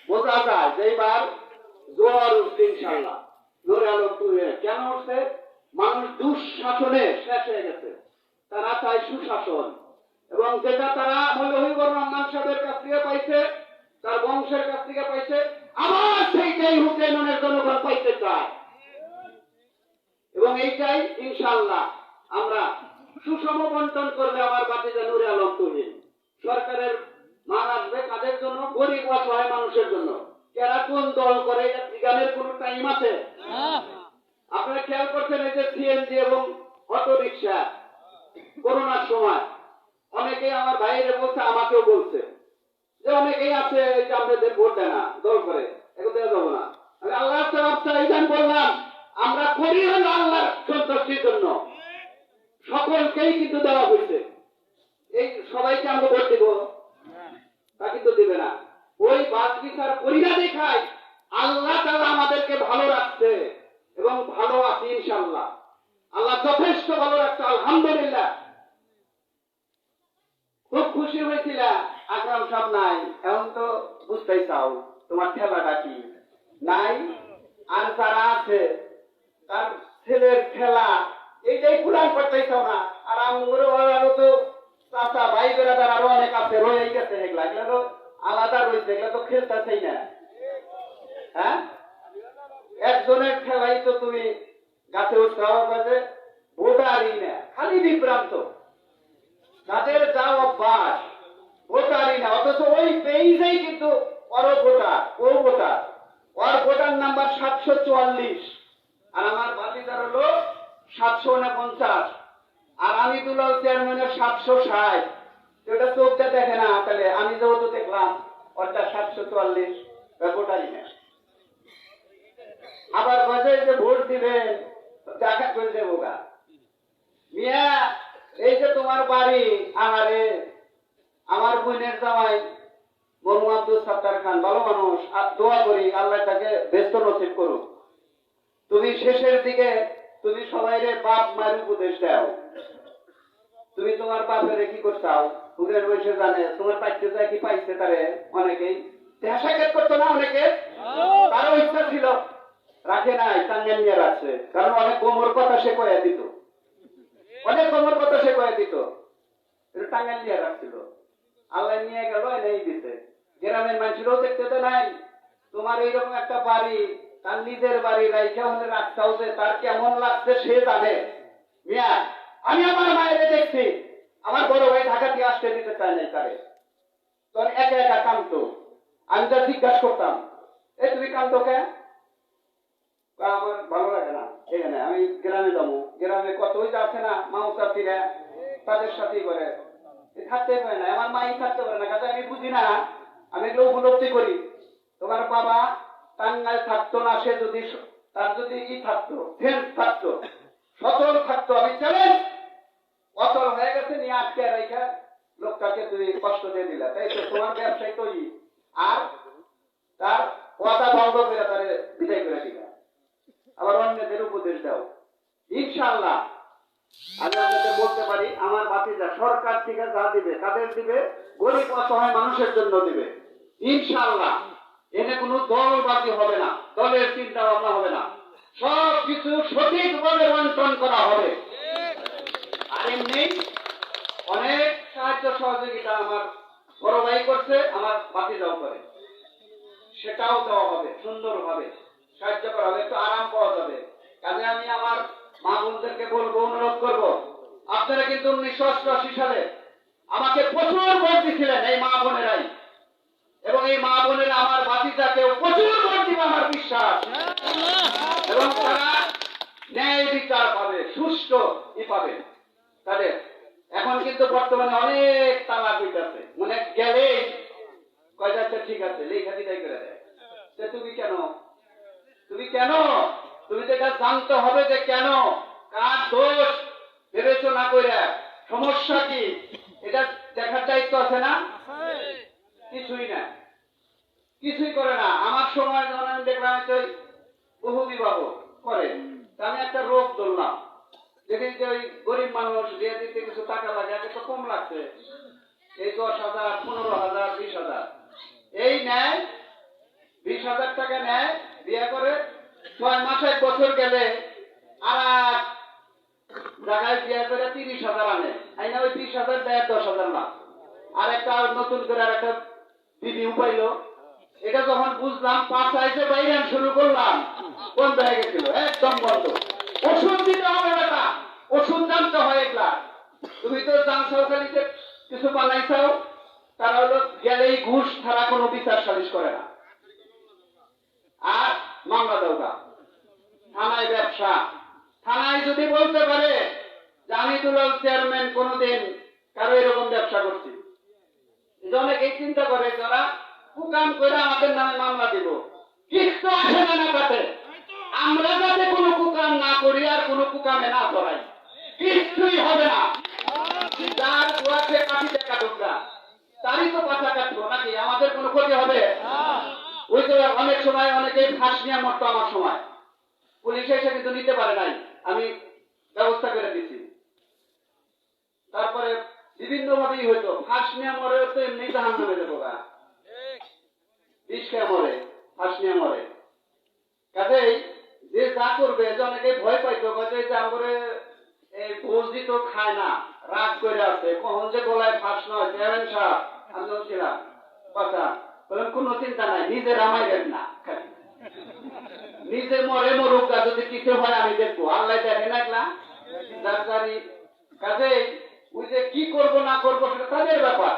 বোঝা যায় যে এবার জোয়ার উঠছে ইনশাআল্লাহ। জোরে আলো তুলে কেন উঠছে? মানুষ দুঃশাসনে শেষ হয়ে গেছে, তারা চায় সুশাসন, এবং যেটা তারা মৌলভীবর রহমান সাহেবের কাছ থেকে পাইছে, তার বংশের কাছ থেকে পাইছে, আবার সেইটাই হুকেনের জনগণ পাইতে চায়। এবং এইটাই ইনশাআল্লাহ আমরা সুষম বন্টন করলে আমার ভাতিজা নূরে আলম তুহিন, সরকারের মান আসবে কাদের জন্য? গরিব অসহায় মানুষের জন্য। এরা কোন দল করে, এটা ঠিকানের কোন টাইম আছে? আপনারা খেয়াল করছেন, এই যে সিএনজি এবং অটো রিক্সা করোনার সময় অনেকেই আমার ভাইয়েরা বলছে, আমাকেও বলছে যে অনেকেই আছে যে আপনাদের ভোট দেয় না, দল করে, এগুলো দেওয়া যাবো না। আমি আল্লাহর তরফ থেকে বললাম, আমরা করি হলো আল্লাহর সন্তুষ্টির জন্য, সকলকেই কিন্তু দেওয়া হয়েছে। এই সবাইকে আমরা ভোট দিব তা কিন্তু দিবে না। ওই বাদ বিচার করিয়া দেখাই আল্লাহ তাআলা আমাদেরকে ভালো রাখছে এবং ভালো আছে ইনশাআল্লাহ। আল্লাহ যথেষ্ট ভালো রাখছে, আলহামদুলিল্লাহ। খুব খুশি হয়েছিলাম আকরাম সাহেব নাই, এখন তো বুঝতেই চাও তোমার খেলাটা কি নাই। আর যারা আছে তার ছেলের খেলা এইটাই পুরান করতেই চাও না। আর আরো তো চাচা ভাই বেড়াদার আরো অনেক আছে, রয়ে গেছে, এগুলা এগুলা তো আলাদা রয়েছে, এগুলা তো খেলতেছেই না। হ্যাঁ, একজনের খেলাই তো তুমি গাছে উৎসাহ কাজে ভোটারই না, খালি বিভ্রান্ত। তাদের যা অভ্যাস ভোটারই না, অথচ ওই পেইজেই কিন্তু ওর ভোটার, ও ভোটার, ওর ভোটার নাম্বার 744 আর আমার ভাতিজার হলো 749 আর আমি দুলাল চেয়ারম্যানের 760। ওটা চোখটা দেখে না, তাহলে আমি যেহেতু দেখলাম ওটা 744 ভোটারই না। আবার বাজে যে ভোট দিবেন দেখা করে দেবো গা মিয়া। এই যে তোমার বাড়ি, আমারে আমার বোনের জামাই মরহুম আব্দুল সাত্তার খান ভালো মানুষ, আর দোয়া করি আল্লাহ তাকে ব্যস্ত নসিব করুক। তুমি শেষের দিকে তুমি সবাইরে বাপ মায়ের উপদেশ দাও। তুমি তোমার বাপের কি করছাও, পুরের বয়সে জানে তোমার পাইতে যায় কি পাইছে তারে অনেকেই দেখা সাক্ষাৎ করতো না, অনেকে তারও ইচ্ছা ছিল রাখে নাই, টাঙ্গা নিয়ে রাখছে। কারণ অনেক গোমর কথা সে কয়ে দিত, অনেক গোমর কথা সে কয়ে দিত, টাঙ্গা নিয়ে রাখছিল। আল্লাহ নিয়ে গেল, এনেই দিতে। গ্রামের মানুষেরও দেখতে তো নাই তোমার এইরকম একটা বাড়ি, তার নিজের বাড়ি রাইখা হলে রাখতাও যে তার কেমন লাগছে সে জানে। মিয়া, আমি আমার মায়ের দেখছি, আমার বড় ভাই ঢাকা দিয়ে আসতে দিতে চায় নাই তারে, তখন একা একা কামতো। আমি যা জিজ্ঞাসা করতাম, এ তুমি কামতো কে? আমার ভালো লাগে না এখানে, আমি গ্রামে যাবো। গ্রামে কত ওই আছে না মাও চাষিরা, তাদের সাথেই করে থাকতে পারে না, আমার মাই থাকতে পারে না। কাজে আমি বুঝি না, আমি এগুলো উপলব্ধি করি। তোমার বাবা টাঙ্গাইল থাকতো না, সে যদি তার যদি থাকতো, ফেন্স থাকতো, সচল থাকতো, আমি চ্যালেঞ্জ অচল হয়ে গেছে নিয়ে আটকে রেখা লোকটাকে তুমি কষ্ট দিয়ে দিলা, তাই তো তোমার ব্যবসায়ী তৈরি। আর তার ওয়াদা ভঙ্গ করে তারে বিদায় করে দিলা, আবার অন্যদের উপদেশ দাও। ইনশাআল্লাহ আমি আপনাদের বলতে পারি, আমার ভাতিজা সরকার থেকে যা দিবে কাদের দিবে? গরিব অসহায় মানুষের জন্য দিবে ইনশাআল্লাহ। এনে কোনো দলবাজি হবে না, দলের চিন্তা ভাবনা হবে না, সব কিছু সঠিকভাবে বন্টন করা হবে। আর এমনি অনেক সাহায্য সহযোগিতা আমার বড় ভাই করছে, আমার ভাতিজাও করে, সেটাও দেওয়া হবে, সুন্দরভাবে সাহায্য করা হবে, একটু আরাম পাওয়া যাবে। কাজে আমি আমার মা বোনদেরকে বলবো, অনুরোধ করবো, আপনারা কিন্তু 1988 সালে আমাকে প্রচুর ভোট দিয়েছিলেন এই মা বোনেরাই, এবং এই মা বোনেরা আমার ভাতিজাকেও প্রচুর ভোট দিবে আমার বিশ্বাস, এবং তারা ন্যায় বিচার পাবে, সুষ্ঠু পাবে তাদের। এখন কিন্তু বর্তমানে অনেক তালাক হইতেছে, মানে গেলেই কয় যাচ্ছে ঠিক আছে লেখা দিদাই করে দেয়। তুমি কেন, তুমি কেন, তুমি তো এটা জানতে হবে যে কেন, কার দোষ বিবেচনা করে সমস্যা কি, এটা দেখার দায়িত্ব আছে না? কিছুই না, কিছুই করে না। আমার সময় যখন আমি দেখলাম বহু বিবাহ করে, আমি একটা রোগ ধরলাম, দেখি যে ওই গরিব মানুষ বিয়ে দিতে কিছু টাকা লাগে, আগে তো কম লাগছে, এই 10,000, 15,000, 20,000 এই নেয়, 20,000 টাকা নেয়, বিয়ে করে 6 মাস 1 বছর গেলে আর জায়গায় বিয়ে করে 30,000 আনে, আইনা ওই 30,000 দেয় 10,000 লাভ। আর একটা নতুন করে আর একটা বিবি উপাইলো, এটা যখন বুঝলাম 5 আইসে বাইরে শুরু করলাম, বন্ধ হয়ে গেছিল, একদম বন্ধ। ওষুধ দিতে হবে বেটা, ওষুধ জানতে হয় এগুলা। তুমি তো জানছো খালি যে কিছু বানাইছাও, তারা হলো গেলেই ঘুষ ছাড়া কোনো বিচার সালিশ করে না, আর মামলা দৌড়া, থানায় ব্যবসা। থানায় যদি বলতে পারে যে আমি দুলাল চেয়ারম্যান কোনদিন কারো এরকম ব্যবসা করছি, অনেকেই চিন্তা করে যারা কুকাম করে আমাদের নামে মামলা দিব, কিছু আসে না না তাতে। আমরা যাতে কোনো কুকাম না করি আর কোনো কুকামে না ধরাই, কিচ্ছুই হবে না। যার কুয়াতে কাঠি দেখা ঢুকরা তারই তো পাশা কাটবো নাকি? আমাদের কোনো ক্ষতি হবে? ওই তো অনেক সময় অনেকেই ফাঁস নিয়ে মরতো আমার সময়, পুলিশ এসে কিন্তু নিতে পারে নাই, আমি ব্যবস্থা করে দিচ্ছি। তারপরে বিভিন্ন ভাবেই হইতো, ফাঁস নিয়ে মরে তো এমনি জাহান নামে যাবো গা, বিষ খেয়ে মরে, ফাঁস নিয়ে মরে। কাজেই যে যা করবে, যে অনেকে ভয় পাইতো, যে আমারে এই বৌদি তো খায় না, রাগ করে আছে, কখন যে গলায় ফাঁস নয় চেয়ারেন সাহেব, আমি বলছিলাম কথা বলেন, কোনো চিন্তা নাই, নিজে রামাইবেন না, নিজে মরে মরুক, যদি কিছু হয় আমি দেখবো, আল্লাহ দেখে না একলা ডাক্তারি। কাজেই ওই যে কি করবো না করবো সেটা তাদের ব্যাপার।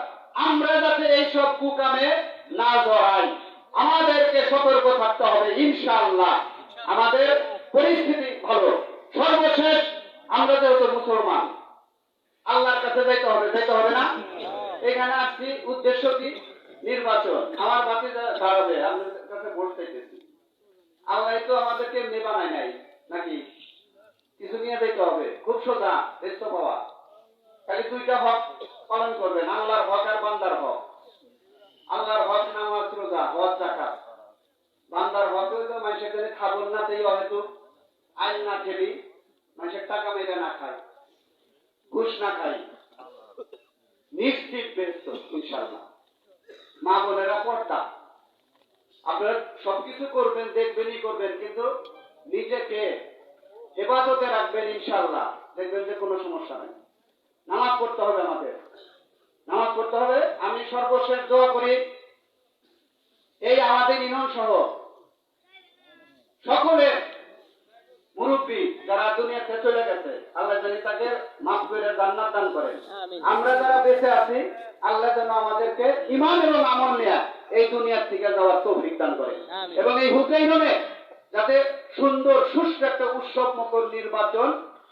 আমরা যাতে এইসব কুকামে না জড়াই, আমাদেরকে সতর্ক থাকতে হবে। ইনশাআল্লাহ আমাদের পরিস্থিতি ভালো। সর্বশেষ আমরা যেহেতু মুসলমান, আল্লাহর কাছে যাইতে হবে, যাইতে হবে না? এখানে আসছি উদ্দেশ্য কি? নির্বাচন। আমার বাতি দাঁড়াবে, আপনাদের কাছে ভোট চাইতেছি। আল্লাহ তো আমাদেরকে এমনি বানায় নাই নাকি? কিছু নিয়ে যাইতে হবে, খুব সোজা দেশ পাওয়া। খালি দুইটা হক পালন করবেন, আল্লাহর হক আর বান্দার হক। আল্লাহর হক নামাজ রোজা হজ যাকাত, বান্দার হক হইল মানুষের কাছে খাবো না, তাই হয়তো আইন না খেলি, মানুষের টাকা মেরে না খায়, ঘুষ না খাই, নিশ্চিত ব্যস্ত ইনশাআল্লাহ। মা বোনেরা পর্দা, আপনারা সবকিছু করবেন, দেখবেনই করবেন, কিন্তু নিজেকে হেফাজতে রাখবেন, ইনশাআল্লাহ দেখবেন যে কোনো সমস্যা নেই। নামাজ পড়তে হবে, আমাদের নামাজ পড়তে হবে। আমি সর্বশেষ দোয়া করি, এই আমাদের ইউনিয়ন সহ সকলের মুরব্বী যারা দুনিয়াতে চলে গেছে, আল্লাহ যেন তাকে মাফ করে জান্নাত দান করেন। আমরা যারা বেঁচে আছি, আল্লাহ যেন আমাদেরকে ঈমান এবং আমল নিয়ে এই দুনিয়ার থেকে যাওয়ার তৌফিক দান করেন, এবং এই হুসাইনে যাতে সুন্দর সুষ্ঠু একটা উৎসব মুখর নির্বাচন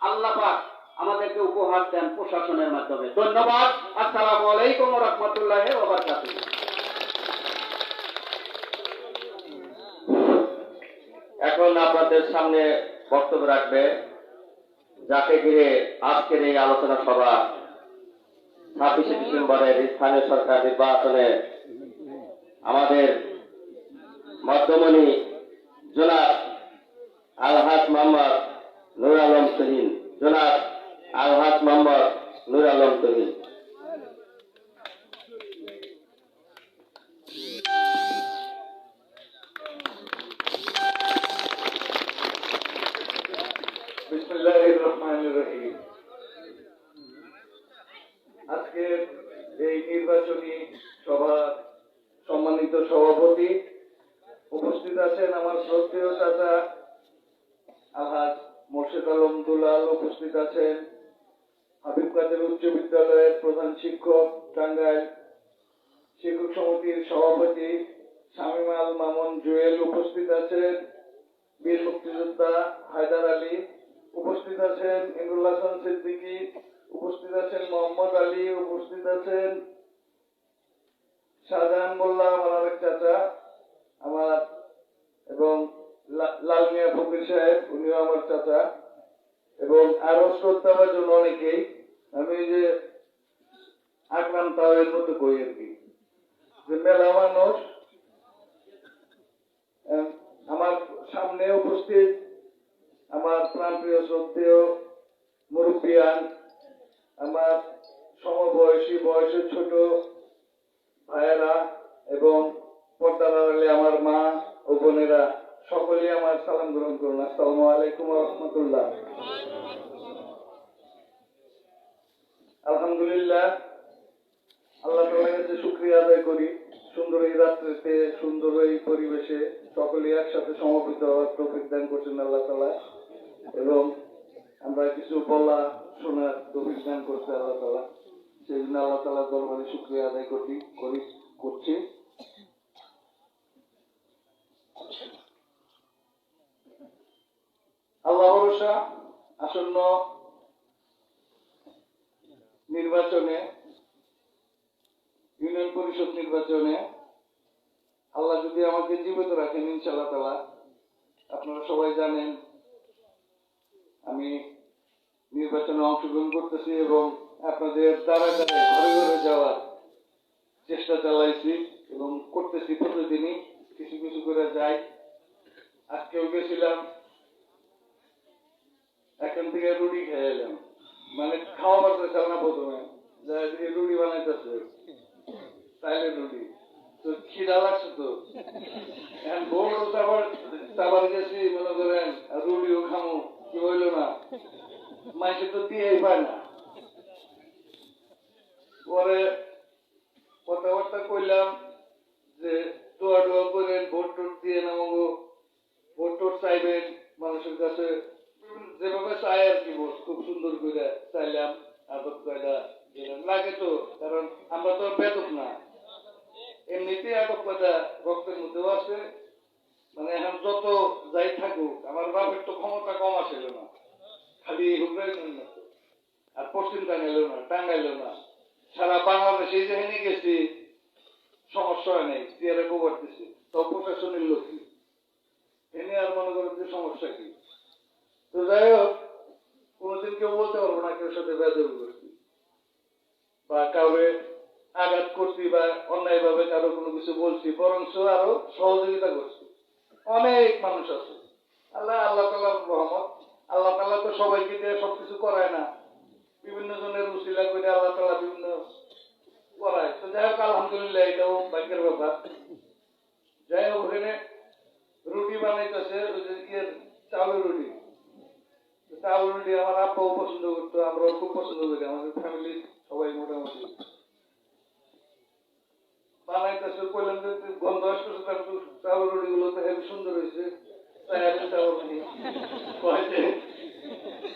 আল্লাহ পাক আমাদেরকে উপহার দেন প্রশাসনের মাধ্যমে। ধন্যবাদ। আসসালামু আলাইকুম ওয়া রাহমাতুল্লাহি ওয়া বারাকাতুহু। এখন আপনাদের সামনে বক্তব্য রাখবে, যাকে ঘিরে আজকের এই আলোচনা সভা 26শে ডিসেম্বরের স্থানীয় সরকার নির্বাচনে আমাদের মধ্যমণি জনাব আলহাজ মোহাম্মদ নূর আলম তুহিন, জনাব আলহাজ মোহাম্মদ নূর আলম তুহিন। বিসমিল্লাহির রহমানির রহিম। আজকের এই নির্বাচনী সভার সম্মানিত সভাপতি, উপস্থিত আছেন আমার শ্রদ্ধেয় চাচা আলহাজ মোর্শেদ আলম দুলাল, উপস্থিত আছেন হাবিব কাদের উচ্চ বিদ্যালয়ের প্রধান শিক্ষক, টাঙ্গাইল শিক্ষক সমিতির সভাপতি শামীম আল মামুন জুয়েল, উপস্থিত আছেন বীর মুক্তিযোদ্ধা হায়দার আলী, উপস্থিত আছেন ইমরুল হাসান সিদ্দিকী, উপস্থিত আছেন মোহাম্মদ আলী, উপস্থিত আছেন শাহজাহান মোল্লা আমার আরেক চাচা আমার, এবং লাল মিয়া ফকির সাহেব, উনিও আমার চাচা, এবং আরো শ্রদ্ধাভাজন অনেকেই। আমি যে আকরাম তাওয়ের মতো কই আর কি, যে মেলা মানুষ। আমার সামনে উপস্থিত আমার প্রাণপ্রিয় শ্রদ্ধেয় মুরব্বিয়ান, আমার সমবয়সী বয়সের ছোট ভাইয়েরা এবং পর্দার আড়ালে আমার মা ও বোনেরা, সকলেই আমার সালাম গ্রহণ করুন। আসসালামু আলাইকুম ওয়া রাহমাতুল্লাহ। আলহামদুলিল্লাহ, আল্লাহ তাআলার কাছে শুকরিয়া আদায় করি, সুন্দর এই রাত্রিতে সুন্দর এই পরিবেশে সকলেই একসাথে সমবেত হওয়ার তৌফিক দান করছেন আল্লাহ তাআলা, এবং আমরা কিছু বলা শোনার তৌফিক দান করছে আল্লাহ তাআলা। সেই জন্য আল্লাহ তাআলার দরবারে শুকরিয়া আদায় করছি। আল্লাহ ভরসা, আসন্ন নির্বাচনে, ইউনিয়ন পরিষদ নির্বাচনে আল্লাহ যদি আমাকে জীবিত রাখেন, ইনশাআল্লাহ তাআলা, আপনারা সবাই জানেন আমি নির্বাচনে অংশগ্রহণ করতেছি, এবং আপনাদের দ্বারা ঘরে ঘরে যাওয়ার চেষ্টা চালাইছি এবং করতেছি প্রতিদিনই, কিছু কিছু করে যাই। আজকেও গেছিলাম, এখান থেকে রুটি খেয়ে এলাম, মানে খাওয়া পারতেছিলাম না প্রথমে, রুটি বানাইতেছে তাইলে রুটি, তো খিদা লাগছে তো এখন বড় চাবার গেছি মনে করেন, আর রুটিও খামো, কি হইলো না, মাইসে তো দিয়েই পায় না। পরে কথাবার্তা কইলাম যে দোয়া টোয়া করে ভোট টোট দিয়ে নামাবো, ভোট টোট চাইবেন মানুষের কাছে, যেভাবে চাই আর কি, ভোট খুব সুন্দর করে চাইলাম, আদব কয়টা লাগে তো, কারণ আমরা তো বেতক না, এমনিতেই আদব কয়টা রক্তের মধ্যেও আছে। মানে এখন যত যাই থাকুক, আমার বাপের তো ক্ষমতা কম আসিল না, খালি হুকরাই না, আর পশ্চিম টাঙ্গাইলেও না, সারা বাংলাদেশে যেখানে গেছি সমস্যা হয় নাই, চেয়ারে গোবর দিছি, তো প্রশাসনের লোক কি এনে আর মনে করেন যে সমস্যা কি। তো যাই হোক, কোনোদিন কেউ বলতে পারবো না কেউ সাথে বেদবি করছি বা কাউকে আঘাত করছি বা অন্যায় ভাবে কারো কোনো কিছু বলছি, বরঞ্চ আরো সহযোগিতা করছি। অনেক মানুষ আছে, আল্লাহ তাআলার রহমত, আল্লাহ তাআলা তো সবাইকে দিয়ে সবকিছু করায় না, বিভিন্ন জনের উসিলা করে আল্লাহ তাআলা বিভিন্ন করায়। তো যাই হোক, আলহামদুলিল্লাহ, এটাও ভাগ্যের ব্যাপার। যাই হোক, ওখানে রুটি বানাইতেছে, ওই যে চাউলের রুটি, চাউল রুটি আমার আব্বাও পছন্দ করতো, আমরাও খুব পছন্দ করি, আমাদের ফ্যামিলির সবাই মোটামুটি বানাইতেছে। কইলাম যে গন্ধ আসতেছে, তারপর চাউল রুটি গুলো তো হেবি সুন্দর হয়েছে, তাই আমি চাউল রুটি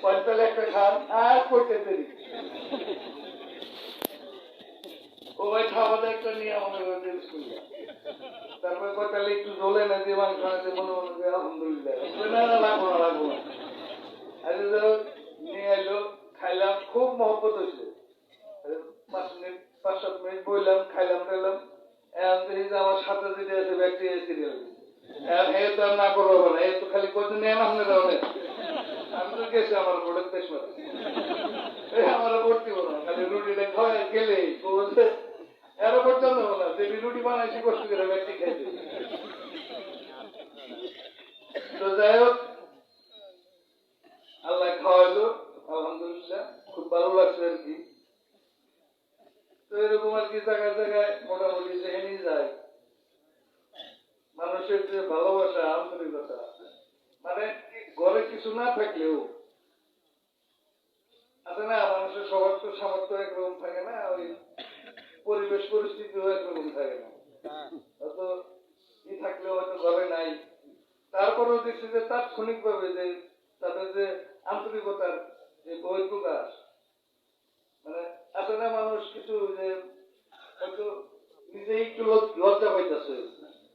পয়তালে একটা খান আর কইতে দেরি, ও ভাই খাওয়া দাওয়া একটা নিয়ে মনে করে বিসমিল্লাহ, তারপরে কয়তালে একটু ঝোলে না দিয়ে মাংস আনতে মনে মনে আলহামদুলিল্লাহ, না লাগবো না নিয়ে এলো, খাইলাম, খুব মহব্বত হয়েছে। 5 মিনিট বললাম, খাইলাম টাইলাম, এখন দেখি যে আমার সাথে যেটা আছে ব্যাকটেরিয়া সিরিয়াল, এখন হে তো আর না করবো না, এ তো খালি কদিন নেন আপনার অনেক, আমি তো গেছি আমার বোর্ডের পেশমার, আমার ভর্তি হবো না, খালি রুটিটা খাওয়াই গেলেই বলছে এরা পর্যন্ত হবো না, যে রুটি বানাইছি কষ্ট করে ব্যাকটি খাইছে। তো যাই হোক, আল্লাহ খাওয়াইলো, আলহামদুলিল্লাহ, খুব ভালো লাগছে আর কি। তো এরকম আর কি জায়গায় জায়গায় মোটামুটি যেখানেই যায়, মানুষের যে ভালোবাসা, আন্তরিকতা, মানে ঘরে কিছু না থাকলেও আছে না, মানুষের সবার তো সামর্থ্য একরকম থাকে না, ওই পরিবেশ পরিস্থিতিও একরকম থাকে না, হয়তো ই থাকলেও হয়তো ঘরে নাই, তারপরেও দেখছি যে তাৎক্ষণিক ভাবে যে তাদের যে আন্তরিকতার যে বহিঃপ্রকাশ, মানে আছে না, মানুষ কিছু যে হয়তো নিজেই একটু লজ্জা পাইতেছে,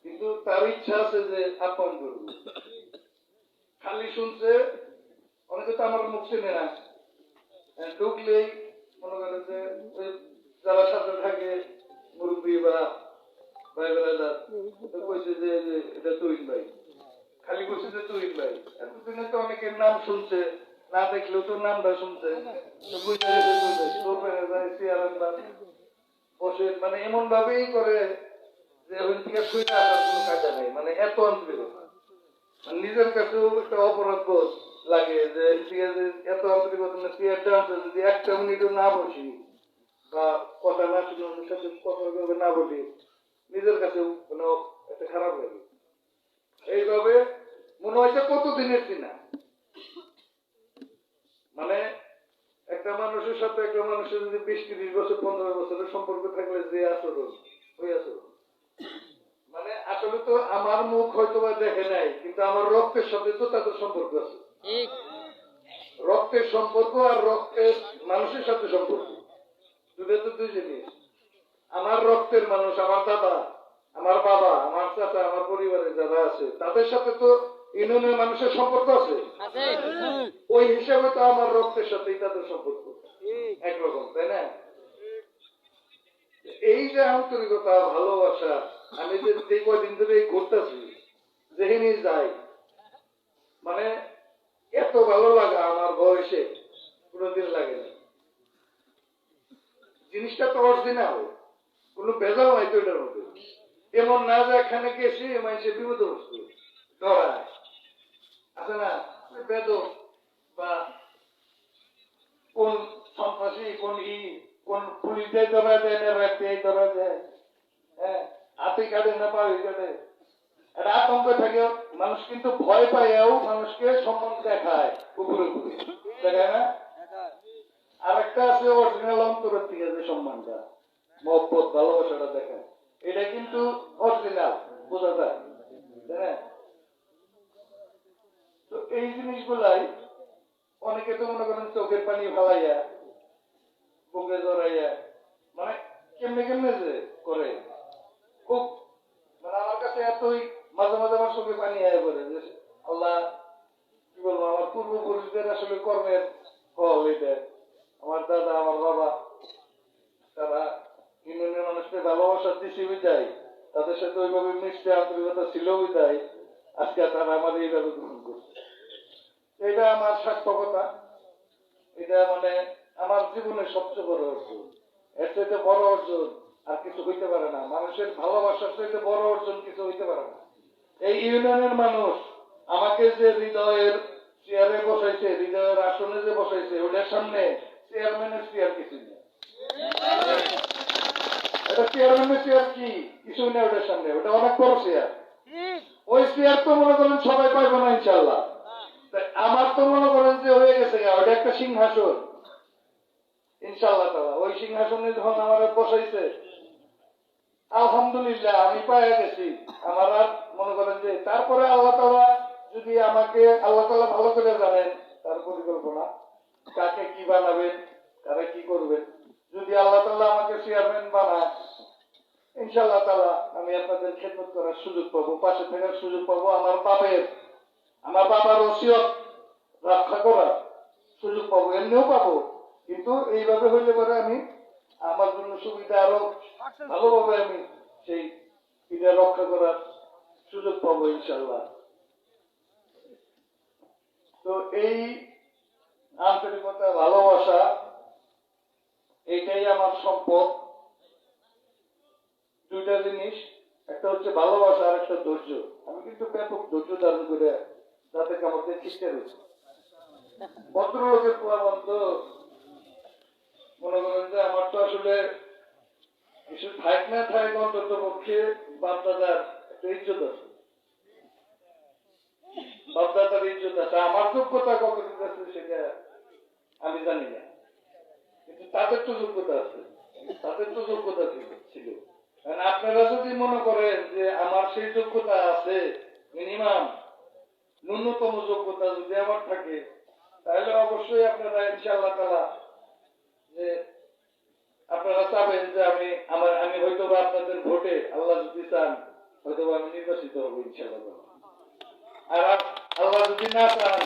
কিন্তু তার ইচ্ছা আছে যে আপ্যায়ন করবে, খালি শুনছে, অনেকে তো আমার মুখ চিনে না, ঢুকলেই মনে করে যে ওই যারা সাথে থাকে মুরব্বী বা ভাই বেড়াদার, কইছে যে এটা তুহিন ভাই, খালি বলছে যে তুহিন ভাই, এতদিনে তো অনেকের নাম শুনছে, না দেখলেও তোর নামটা শুনছে, বসে, মানে এমন ভাবেই করে যে ওই থেকে শুয়ে আসার কোনো কাজা নেই, মানে এত আন্তরিকতা, নিজের কাছেও একটা অপরাধ বোধ লাগে যে এত আন্তরিকতা না, যদি একটা মিনিটও না বসি বা কথা না শুনে ওদের সাথে কথা না বলি, নিজের কাছেও কোনো একটা খারাপ লাগে। এইভাবে মনে হয়েছে কতদিনের চিনা, মানে একটা মানুষের সাথে একটা মানুষের যদি 20-30 বছর 15 বছরের সম্পর্ক থাকলে যে আচরণ, ওই আচরণ, মানে আসলে তো আমার মুখ হয়তো বা দেখে নাই, কিন্তু আমার রক্তের সাথে তো তাদের সম্পর্ক আছে, রক্তের সম্পর্ক আর রক্তের মানুষের সাথে সম্পর্ক দুটো তো দুই জিনিস। আমার রক্তের মানুষ, আমার দাদা, আমার বাবা, আমার চাচা, আমার পরিবারে যারা আছে তাদের সাথে তো ইউনিয়নের মানুষের সম্পর্ক আছে, ওই হিসাবে তো আমার রক্তের সাথেই তাদের সম্পর্ক একরকম, তাই না? এই যে আন্তরিকতা, ভালোবাসা, আমি যে কয়দিন ধরে ঘুরতেছি, যেখানে যাই, মানে এত ভালো লাগা আমার বয়সে কোনোদিন লাগে না। জিনিসটা তো অরিজিনাল, কোনো ভেজাল নাই তো এটার মধ্যে। এমন না যে এখানে গেছি মানুষে বিপদে বসতো ডরায় আছে না, বেদক বা কোন সন্ত্রাসী কোন পুলিশ দিয়ে ধরা দেয় না র্যাব দিয়ে ধরা দেয়, হ্যাঁ হাতি কাটে না পাওয়া কাটে, একটা আতঙ্ক থাকে। মানুষ কিন্তু ভয় পাইয়াও মানুষকে সম্মান দেখায় উপরে উপরে, দেখায় না। আর একটা আছে অরিজিনাল অন্তরের থেকে যে সম্মানটা, মহব্বত ভালোবাসাটা দেখায়, এটা কিন্তু অরিজিনাল বোঝা যায়, তাই না? তো এই জিনিসগুলাই অনেকে তো মনে করেন চোখের পানি ফালাইয়া বুকে জড়াইয়া মানে কেমনে কেমনে যে করে, খুব মানে আমার কাছে এতই মাঝে মাঝে আমার চোখে পানি আয় পড়ে যে আল্লাহ কি বলবো, আমার পূর্বপুরুষদের আসলে কর্মের ফল এটা। আমার দাদা আমার বাবা তারা ইউনিয়নের মানুষকে ভালোবাসা দিছি বিদায়, তাদের সাথে ওইভাবে মিশতে আন্তরিকতা ছিল বিদায় আজকে তারা আমার এইভাবে গ্রহণ করছে। এটা আমার সার্থকতা, এটা মানে আমার জীবনের সবচেয়ে বড় অর্জন। এর চাইতে বড় অর্জন আর কিছু হইতে পারে না। মানুষের ভালোবাসার চাইতে বড় অর্জন কিছু হইতে পারে না। এই ইউনিয়নের মানুষ আমাকে যে হৃদয়ের চেয়ারে বসাইছে, হৃদয়ের আসনে যে বসাইছে, ওটার সামনে চেয়ারম্যানের চেয়ার কিছু নেই। এটা চেয়ারম্যানের চেয়ার কি কিছু নেই ওটার সামনে, ওটা অনেক বড় চেয়ার। ওই চেয়ার তো মনে করেন সবাই পাইবো না ইনশাল্লাহ। আমার তো মনে করেন যে হয়ে গেছে, ওটা একটা সিংহাসন ইনশাল্লাহ তাআলা। ওই সিংহাসনে যখন আমার বসাইছে আলহামদুলিল্লাহ আমি পাইয়া গেছি। আমার আর মনে করেন যে তারপরে আল্লাহ তাআলা যদি আমাকে, আল্লাহ তাআলা ভালো করে জানেন তার পরিকল্পনা, কাকে কি বানাবেন, কারা কি করবেন। যদি আল্লাহ তাআলা আমাকে চেয়ারম্যান বানায় ইনশাআল্লাহ তাআলা আমি আপনাদের খেদমত করার সুযোগ পাবো, পাশে থাকার সুযোগ পাবো, আমার বাবার ওসিয়ত রক্ষা করার সুযোগ পাবো, এমনিও পাবো। কিন্তু এইভাবে হইলে পরে আমি আমার জন্য সুবিধা আরো ভালোভাবে আমি সেই এটা রক্ষা করার সুযোগ পাবো ইনশাল্লাহ। তো এই আন্তরিকতা ভালোবাসা এইটাই আমার সম্পদ। দুইটা জিনিস, একটা হচ্ছে ভালোবাসা আর একটা ধৈর্য। আমি কিন্তু ব্যাপক ধৈর্য ধারণ করে যাতে আমাদের শিক্ষা রয়েছে। ভদ্রলোকের প্রমাণ তো মনে করেন যে আমার তো আসলে কিছু থাক না থাক অন্তত পক্ষে বাপদাদার একটা ইজ্জত আছে, বাপদাদার ইজ্জত আছে। আমার যোগ্যতা কতটুকু আছে সেটা আমি জানি না, কিন্তু তাদের তো যোগ্যতা আছে, তাদের তো যোগ্যতা ছিল। আপনারা যদি মনে করেন যে আমার সেই যোগ্যতা আছে, মিনিমাম ন্যূনতম যোগ্যতা যদি আমার থাকে, তাহলে অবশ্যই আপনারা ইনশাআল্লাহ তাআলা যে আপনারা চাবেন যে আমি হয়তো বা আপনাদের ভোটে আল্লাহ যদি চান হয়তো আমি নির্বাচিত হবো ইনশাআল্লাহ। আর আল্লাহ যদি না চান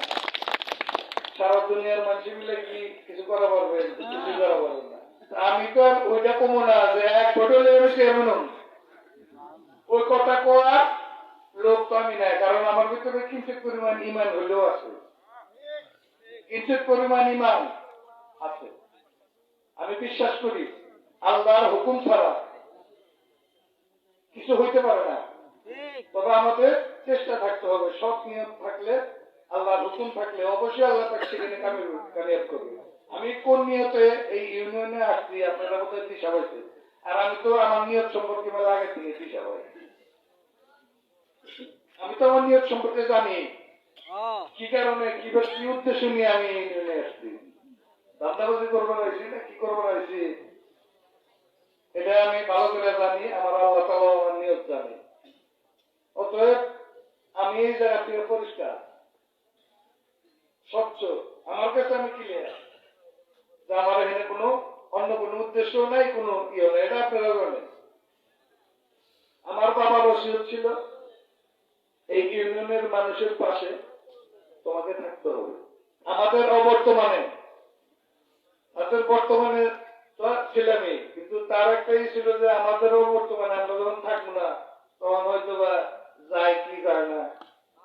সারা দুনিয়ার মানুষ মিলে কি কিছু করা পারবেন? কিছু করা পারবেন না। আমি তো আর ওইটা কমো না যে এক ভোট হলে আমি চেয়ারম্যান, ওই কথা করার লোক তো আমি নাই। কারণ আমার ভিতরে কিঞ্চিত পরিমাণ ইমান হইলেও আছে, কিঞ্চিত পরিমাণ ইমান আছে। আমি বিশ্বাস করি আল্লাহর হুকুম ছাড়া কিছু হইতে পারে না। তবে আমাদের চেষ্টা থাকতে হবে, সৎ নিয়ত থাকলে, আল্লাহর হুকুম থাকলে অবশ্যই আল্লাহ তাকে সেখানে কামিয়াব করবে। আমি কোন নিয়তে এই ইউনিয়নে আসছি আপনারা বোধহয় দিশা পাইছে, আর আমি তো আমার নিয়ত সম্পর্কে মেলা আগে থেকে দিশা পাই। আমি তো আমার নিয়ত সম্পর্কে জানি, কি কারণে কি উদ্দেশ্য নিয়ে আমি ইউনিয়নে আসছি। ধান্দাবাজি করবার হয়েছি না কি করবার হয়েছি এটা আমি ভালো করে জানি, আমার আল্লাহ তাআলা আমার নিয়ত জানে। অতএব আমি এই জায়গা থেকে পরিষ্কার স্বচ্ছ, আমার কাছে আমি ক্লিয়ার যে আমার এখানে কোনো অন্য কোনো উদ্দেশ্য নাই, কোনো ইয়ে নাই। এটা আপনারা জানেন। আমার বাবার ওসিয়ত ছিল এই ইউনিয়নের মানুষের পাশে তোমাকে থাকতে হবে। আমাদের অবর্তমানে বর্তমানে তো ছিলামই, কিন্তু তার একটাই ছিল যে আমাদেরও বর্তমানে আমরা যখন থাকবো না তখন হয়তো বা যায় কি যায় না,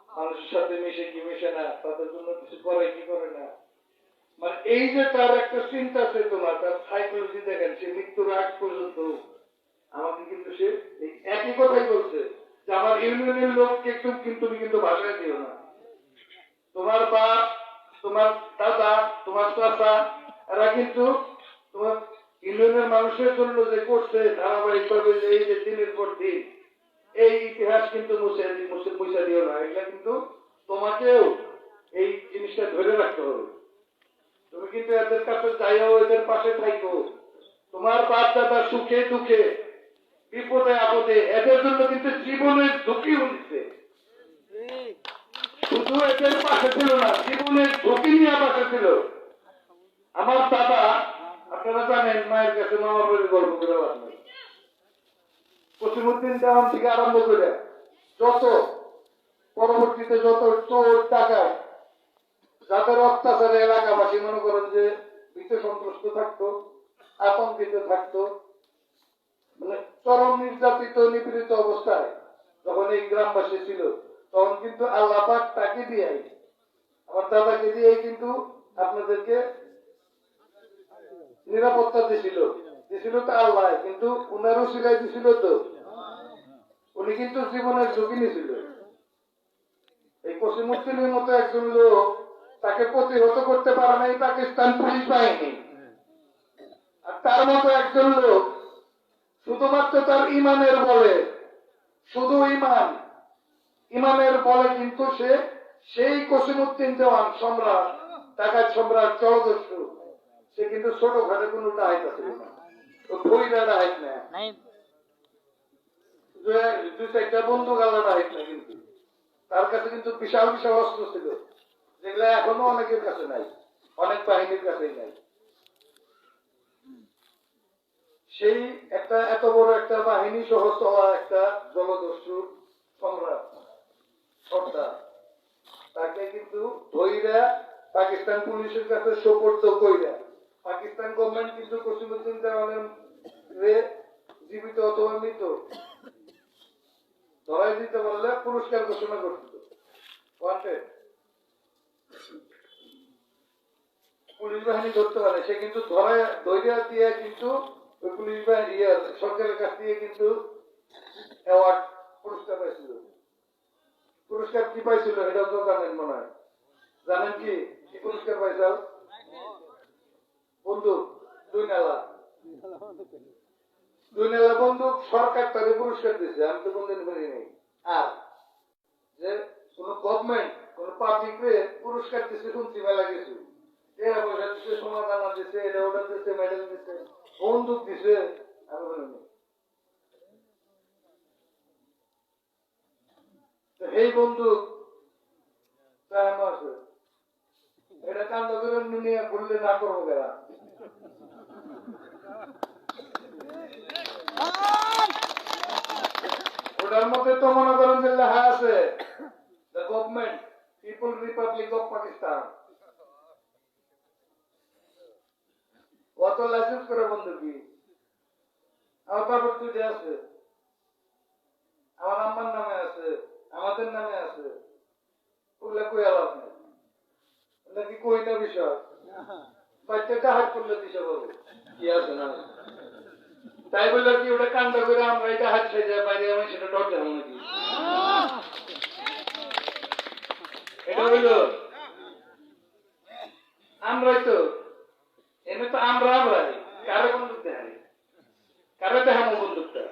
মানুষের সাথে মিশে কি মিশে না, তাদের জন্য কিছু করে কি করে না। মানে এই যে তার একটা চিন্তা চেতনা, তার সাইকোলজি দেখেন, সে মৃত্যুর আগ পর্যন্ত আমাকে কিন্তু সে এই একই কথাই বলছে যে আমার ইউনিয়নের লোককে তুমি কিন্তু ভাষায় দিও না। তোমার বাপ, তোমার দাদা, তোমার চাচা এরা কিন্তু তোমার ইউনিয়নের মানুষের জন্য যে করছে ধারাবাহিকভাবে এই যে দিনের পর দিন, এই ইতিহাস কিন্তু মুছে দিও না। এটা কিন্তু তোমাকেও এই জিনিসটা ধরে রাখতে হবে। তুমি কিন্তু এদের কাছে যাইও, এদের পাশে থাকো। তোমার বাপ দাদা সুখে দুঃখে বিপদে আপদে এদের জন্য কিন্তু জীবনের ঝুঁকি হচ্ছে। শুধু এদের পাশে ছিল না, জীবনের ঝুঁকি নিয়ে পাশে ছিল। আমার দাদা, আপনারা জানেন, মায়ের কাছে মামার বাড়ি গল্প করে বাঁধলেন। কসিমউদ্দিন দেওয়ান থেকে আরম্ভ করে যত পরবর্তীতে যত চোর ডাকাত যাদের অত্যাচারে এলাকাবাসী মনে করেন যে ভীত সন্ত্রস্ত থাকতো, আতঙ্কিত থাকতো, মানে চরম নির্যাতিত নিপীড়িত অবস্থায় যখন এই গ্রামবাসী ছিল, তখন কিন্তু আল্লাহ পাক তাকে দিয়ে, আমার দাদাকে দিয়ে কিন্তু আপনাদেরকে নিরাপত্তা দিছিল তো আল্লাহ, কিন্তু উনারও শিখাই দিছিল তো, উনি কিন্তু জীবনের ঝুঁকি নিয়েছিল। এই কসিমউদ্দিনের মতো একজন লোক তাকে প্রতিহত করতে পারে নাই পাকিস্তান পুলিশ বাহিনী। আর তার মতো একজন লোক শুধুমাত্র তার ইমানের বলে, শুধু ইমানের বলে কিন্তু সে সেই কসিমউদ্দিন দেওয়ান সম্রাট, ঢাকার সম্রাট, জলদস্যু, সে কিন্তু ছোটখাটো কোনো ডাহাইত আছে না, বইরা ডাহাইত না, দুই চারটা বন্দুক আলাদা ডাহাইত না, কিন্তু তার কাছে কিন্তু বিশাল বিশাল অস্ত্র ছিল, যেগুলা এখনো অনেকের কাছে নাই, অনেক বাহিনীর কাছেই নাই। সেই একটা এত বড় একটা বাহিনী সহ চলা একটা জলদস্যু সম্রাট সর্দার, তাকে কিন্তু ধইরা পাকিস্তান পুলিশের কাছে সোপর্দ কইরা পাকিস্তান গভর্নমেন্ট কিন্তু কসিমউদ্দিন দেওয়ানের জীবিত অথবা মৃত ধরাই দিতে পারলে পুরস্কার ঘোষণা করত। ওয়ান্টেড পুলিশ বাহিনী ধরতে পারে, সে কিন্তু ধৈর্য দিয়ে কিন্তু ওই পুলিশ বাহিনী সরকারের কাছ থেকে কিন্তু অ্যাওয়ার্ড পুরস্কার পাইছিল। পুরস্কার কি পাইছিল এটাও তো জানেন মনে হয়। জানেন কি কি পুরস্কার পাইছিল? বন্দুক, 2 নেলা বন্দুক সরকার তাকে পুরস্কার দিয়েছে, আমি তো কোনদিন করি নাই। আর যে কোন গভর্নমেন্ট কোন পাবলিক পুরস্কার দিচ্ছে শুনছি মেলা কিছু, এরা পয়সা দিচ্ছে, সমাধান দিচ্ছে, এটা ওটা দিচ্ছে, মেডেল দিচ্ছে, বন্দুক দিচ্ছে, আমি বলিনি। এই বন্দুক আছে, এটা কান্দ করে নিয়ে ঘুরলে না করবো কেনা। ওটার মধ্যে তো মনে করেন যে লেখা আছে the government people Republic of Pakistan. অত লাইসেন্স করে বন্ধু কি আমার বাবার দুইটা আছে, আমার আম্মার নামে আছে, আমাদের নামে আছে, ওগুলা কই আলাপ নেই, ওগুলা কি কই না বিষয়, বাচ্চাটা হাত করলে দিশা পাবো কি আছে না। তাই বললো কি ওটা কান্দ করে আমরা এটা হাত খেয়ে যায় বাইরে, আমি সেটা ডর যাবো নাকি? এটা হইলো আমরাই তো এমনি তো আমরাই কারো বন্দুক দেখাই, কারো দেখাবো বন্দুকটা,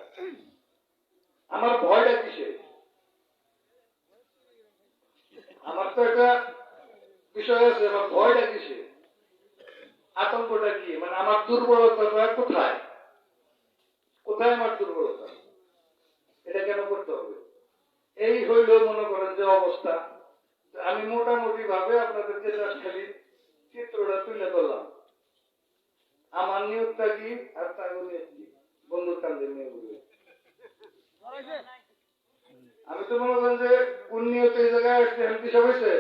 আমার ভয়টা কিসে? আমার তো একটা বিষয় আছে, আমার ভয়টা কিসে, আতঙ্কটা কি, মানে আমার দুর্বলতা কোথায়, কোথায় আমার দুর্বলতা, এটা কেন করতে হবে? এই হইল মনে করেন যে অবস্থা। আমি মোটামুটি ভাবে আপনাদেরকে খালি চিত্রটা তুলে ধরলাম, আমার নিয়োগটা কি আর তার নিয়োগ কি, বন্ধুর কান্দে নিয়ে বলবে। আমি তো মনে করেন যে উন্নিয়ত এই জায়গায় আসছে হিসাব হয়েছে।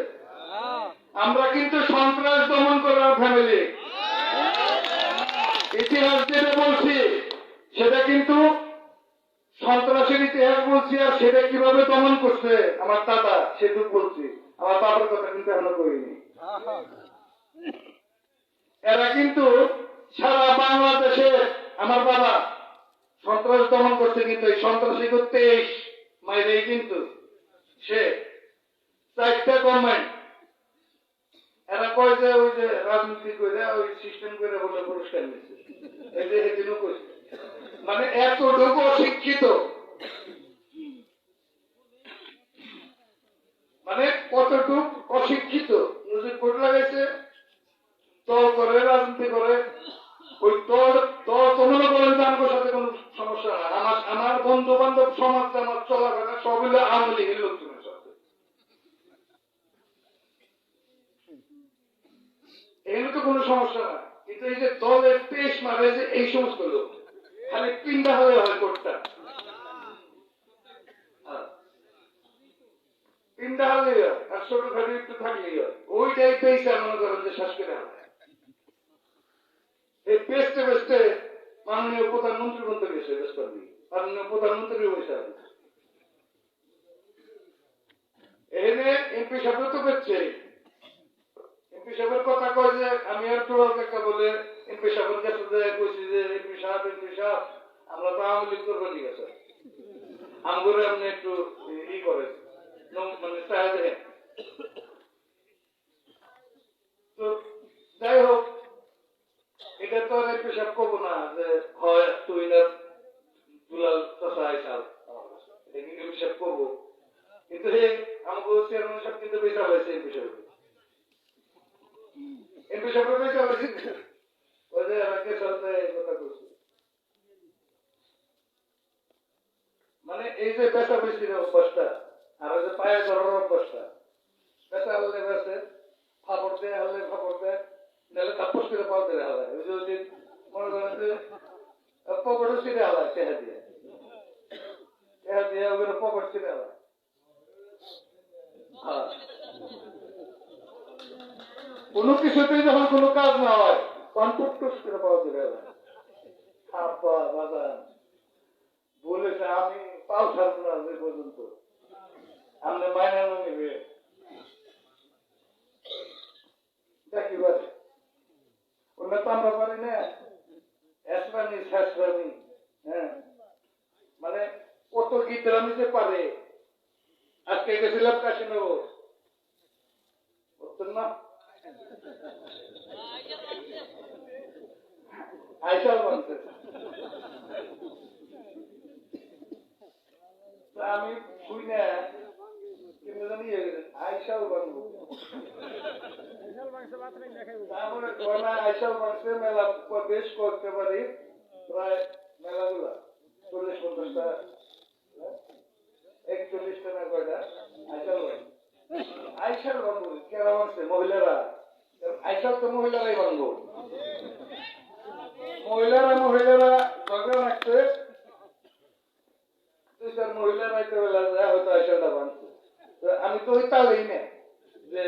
আমরা কিন্তু সন্ত্রাস দমন করার ফ্যামিলি, ইতিহাস যেটা বলছি সেটা কিন্তু সন্ত্রাসের ইতিহাস বলছি, আর সেটা কিভাবে দমন করছে আমার দাদা সেটুকু বলছি, আমার বাবার কথা কিন্তু এখনো করিনি। এরা কিন্তু সারা বাংলাদেশে আমার বাবা সন্ত্রাস দমন রাজনীতি করে ওই সিস্টেম করে বলে পুরস্কার নিচ্ছে, এই যে সেদিনও কইছে। মানে এতটুকু অশিক্ষিত, মানে কতটুকু অশিক্ষিত। মুজিব ভোট লাগাইছে, দল করে, রাজনীতি করে, ওই দল দল তো মনে করেন যে আমার সাথে কোনো সমস্যা না। আমার বন্ধু বান্ধব সমাজ, আমার চলাফেরা সব হলো আওয়ামী লীগের লোকজনের সাথে। এখানে তো কোনো সমস্যা না, কিন্তু এই যে দলের পেশ মারে যে এই সমস্ত লোক খালি পিন্ডা হয়ে হয় কোটটা, পিন্ডা হলেই হয়, আর ছোটখাটো একটু থাকলেই হয়। ওইটাই পেয়েছে মনে করেন যে শ্বাস করে হয়। এই বেচতে বেচতে মাননীয় প্রধানমন্ত্রী বলতে গেছে, মাননীয় প্রধানমন্ত্রী বসে আছে এখানে। এমপি সাহেব তো বেচছে, এমপি সাহেবের কথা কয় যে আমি আর তো একটা বলে এমপি সাহেবের কাছে কইছি যে এমপি সাহেব আমরা তো আওয়ামী লীগ করবো, ঠিক আছে আমগুলো আপনি একটু ই করেন, মানে চায় দেখেন। তো যাই হোক, এটা তো আর এমপি সাহেব করবো না যে হয় তুই না দুলাল চাষা আইসাল, এটা কিন্তু এমপি সাহেব করবো। কিন্তু হে আমাকে চেয়ারম্যান সাহেব কিন্তু বেচা হয়েছে এমপি সাহেব, এমপি সাহেব বেচা হয়েছে ওই যে আমাকে সাথে কথা করছি। মানে এই যে বেচা বেশির অভ্যাসটা আর ওই যে পায়ে ধরার অভ্যাসটা, বেচা হলে বেচে, ফাপড় দেয় হলে ফাপড় দেয়, নাহলে তাপস করে পাওয়া দেয় হালায়। ওই যে ওই দিন মনে করেন যে পকেটও ছিঁড়ে হালায় টেহা দিয়ে ওগুলো পকেট ছিঁড়ে হালায়। কোনো কিছুতেই যখন কোনো কাজ না হয় কনফুটুস করে পাওয়া যাবে হাপ্পা বাজান বলেছে আমি পাও ছাড়বো না যে পর্যন্ত আপনি মাইনানো নেবে। দেখি বারে ওটা তো আমরা পারি না, এসরানি শেষরানি। হ্যাঁ, মানে কত গীতরা নিতে পারে। আজকে গেছিলাম কাশীনগর, বুঝতেন না, আইসাল বানছে। আমি শুই না কিন্তু জানি আইসাল বানবো, তারপরে কয়না আইসাল বানছে মেলা বেশ করতে পারি, প্রায় মেলাগুলা 40-50টা 41টা না কয়টা আইসাল বান, আইসাল বানবো কেরা বানছে মহিলারা, আইসাল তো মহিলারাই বানবো। মহিলারা ঝগড়া রাখছে, 2-4 মহিলা রাইতে বেলা যায় হয়তো আইসালটা বানছে। আমি তো ওই তালেই না যে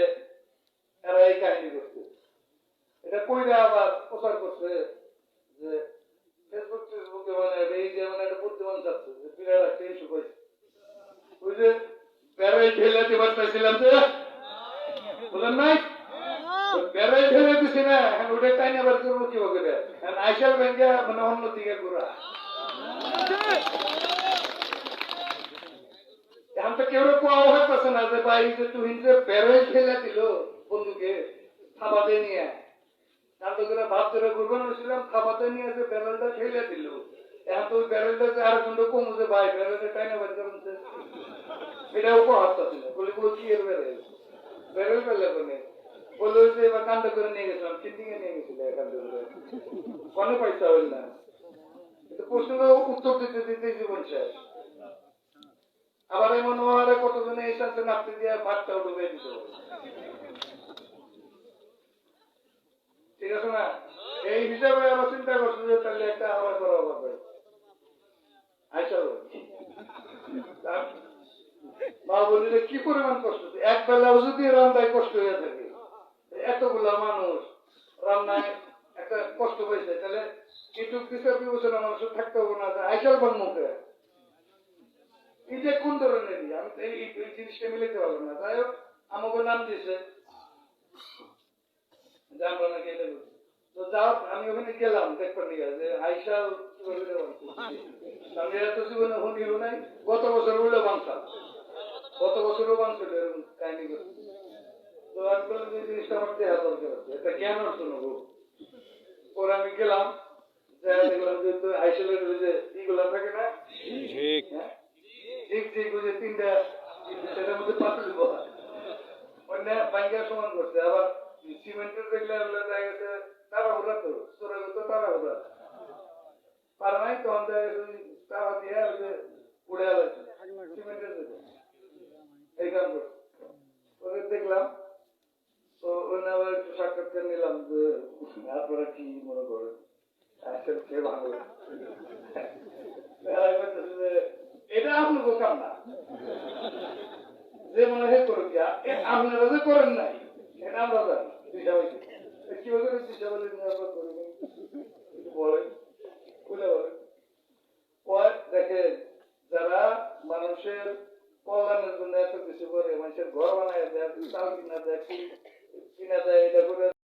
এরা এই কাহিনী করছে, এটা কইরা আবার প্রচার করছে যে ফেসবুকে মানে এই যে মানে একটা বুদ্ধিমান চাচ্ছে যে বিরাট একটা ইস্যু করেছে। ওই যে প্যারাই ঠেলে দিবার চাইছিলাম যে বলেন নাই, প্যারাই ঠেলে দিছি না, এখন ওটা টাইম আবার করবো কিভাবে, আইসাল ব্যাংকে মানে অন্যদিকে ঘোরা। এখন তো কেউ পাওয়া হইতেছে না যে ভাই যে তুহিন যে প্যারাই ঠেলে দিল বন্ধুকে থাবাতে নিয়ে, আমি তো ভাত ধরে করবেন হয়েছিলাম, থাবাতে নিয়ে যে ব্যারেলটা ঠেলে দিল। এখন তো ওই ব্যারেলটা আর কিন্তু কমু যে ভাই ব্যারেলটা টাইনা বাড়ি করছে, এটা উপহার ছিল বলে বলছি এর ব্যারেল ফেলে কোনে বললো যে এবার কান্ড করে নিয়ে গেছিলাম, চিন্তিকে নিয়ে গেছিল কান্ড করে, কনে পয়সা হইল না। কিন্তু প্রশ্ন উত্তর দিতে দিতে জীবন শেষ। আবার এমন মহারে কতজনে এই সাথে নাপতে দিয়ে ভাতটাও ডুবে দিতে হবে, ঠিক আছে না? এই হিসাবে আবার চিন্তা করছো যে তাহলে একটা আবার করা হবে আইসাল মা বলিলে কি পরিমাণ কষ্ট, এক বেলাও যদি রান্নায় কষ্ট হয়ে থাকে, এতগুলা মানুষ রান্নায় একটা কষ্ট হয়েছে, তাহলে কিছু বিচার বিবেচনা মানুষের থাকতে হবে না যে আইসাল বান মুখে এই যে কোন ধরনেরই, আমি তো এই জিনিসটা মিলাইতে পারলাম না। যাই হোক আমাকে নাম দিয়েছে জানবো না গেলে, তো যাও আমি ওখানে গেলাম দেখবার নিয়ে যে আইসাল আমি এত জীবনে শুনিও নাই, গত বছর হইলো বাংশাল, গত বছরও বাংশাল এরকম কাহিনী করছে। তো আমি বললাম যে এই জিনিসটা আমার দেওয়া দরকার আছে, এটা জ্ঞান অর্জন হবো। পরে আমি গেলাম, যা দেখলাম যে আইসোলেট ওই যে ইগুলা থাকে না, হ্যাঁ? ঠিক ঠিক ওই যে তিনটা, সেটার মধ্যে পাথর দিব অন্য বাইঙ্গা সমান করছে। আবার সিমেন্টের দেখলে দেখা গেছে তারা হুড়া, তো চোরা তো তারা হুড়া পারে নাই, তখন দেখা গেছে তারা দিয়ে ওই যে উড়ে আলাইছে সিমেন্টের দিকে এই কাম করছে। ওদের দেখলাম, তো ওই আবার একটু সাক্ষাৎকার নিলাম যে আপনারা কি মনে করেন আজকাল কে ভালো। এটা আপনার কাম না, যে মনে হয় করুন, আপনারা যে করেন নাই এটা আমরা জানি। দিশাবালি কিভাবে দিশাবালি নিরাপদ করবেন বলেন, খুলে বলেন। পরে দেখে যারা মানুষের কল্যাণের জন্য এত কিছু করে, মানুষের ঘর বানায় দেয়, চাল কিনা দেয়, কিনা দেয়, এটা করে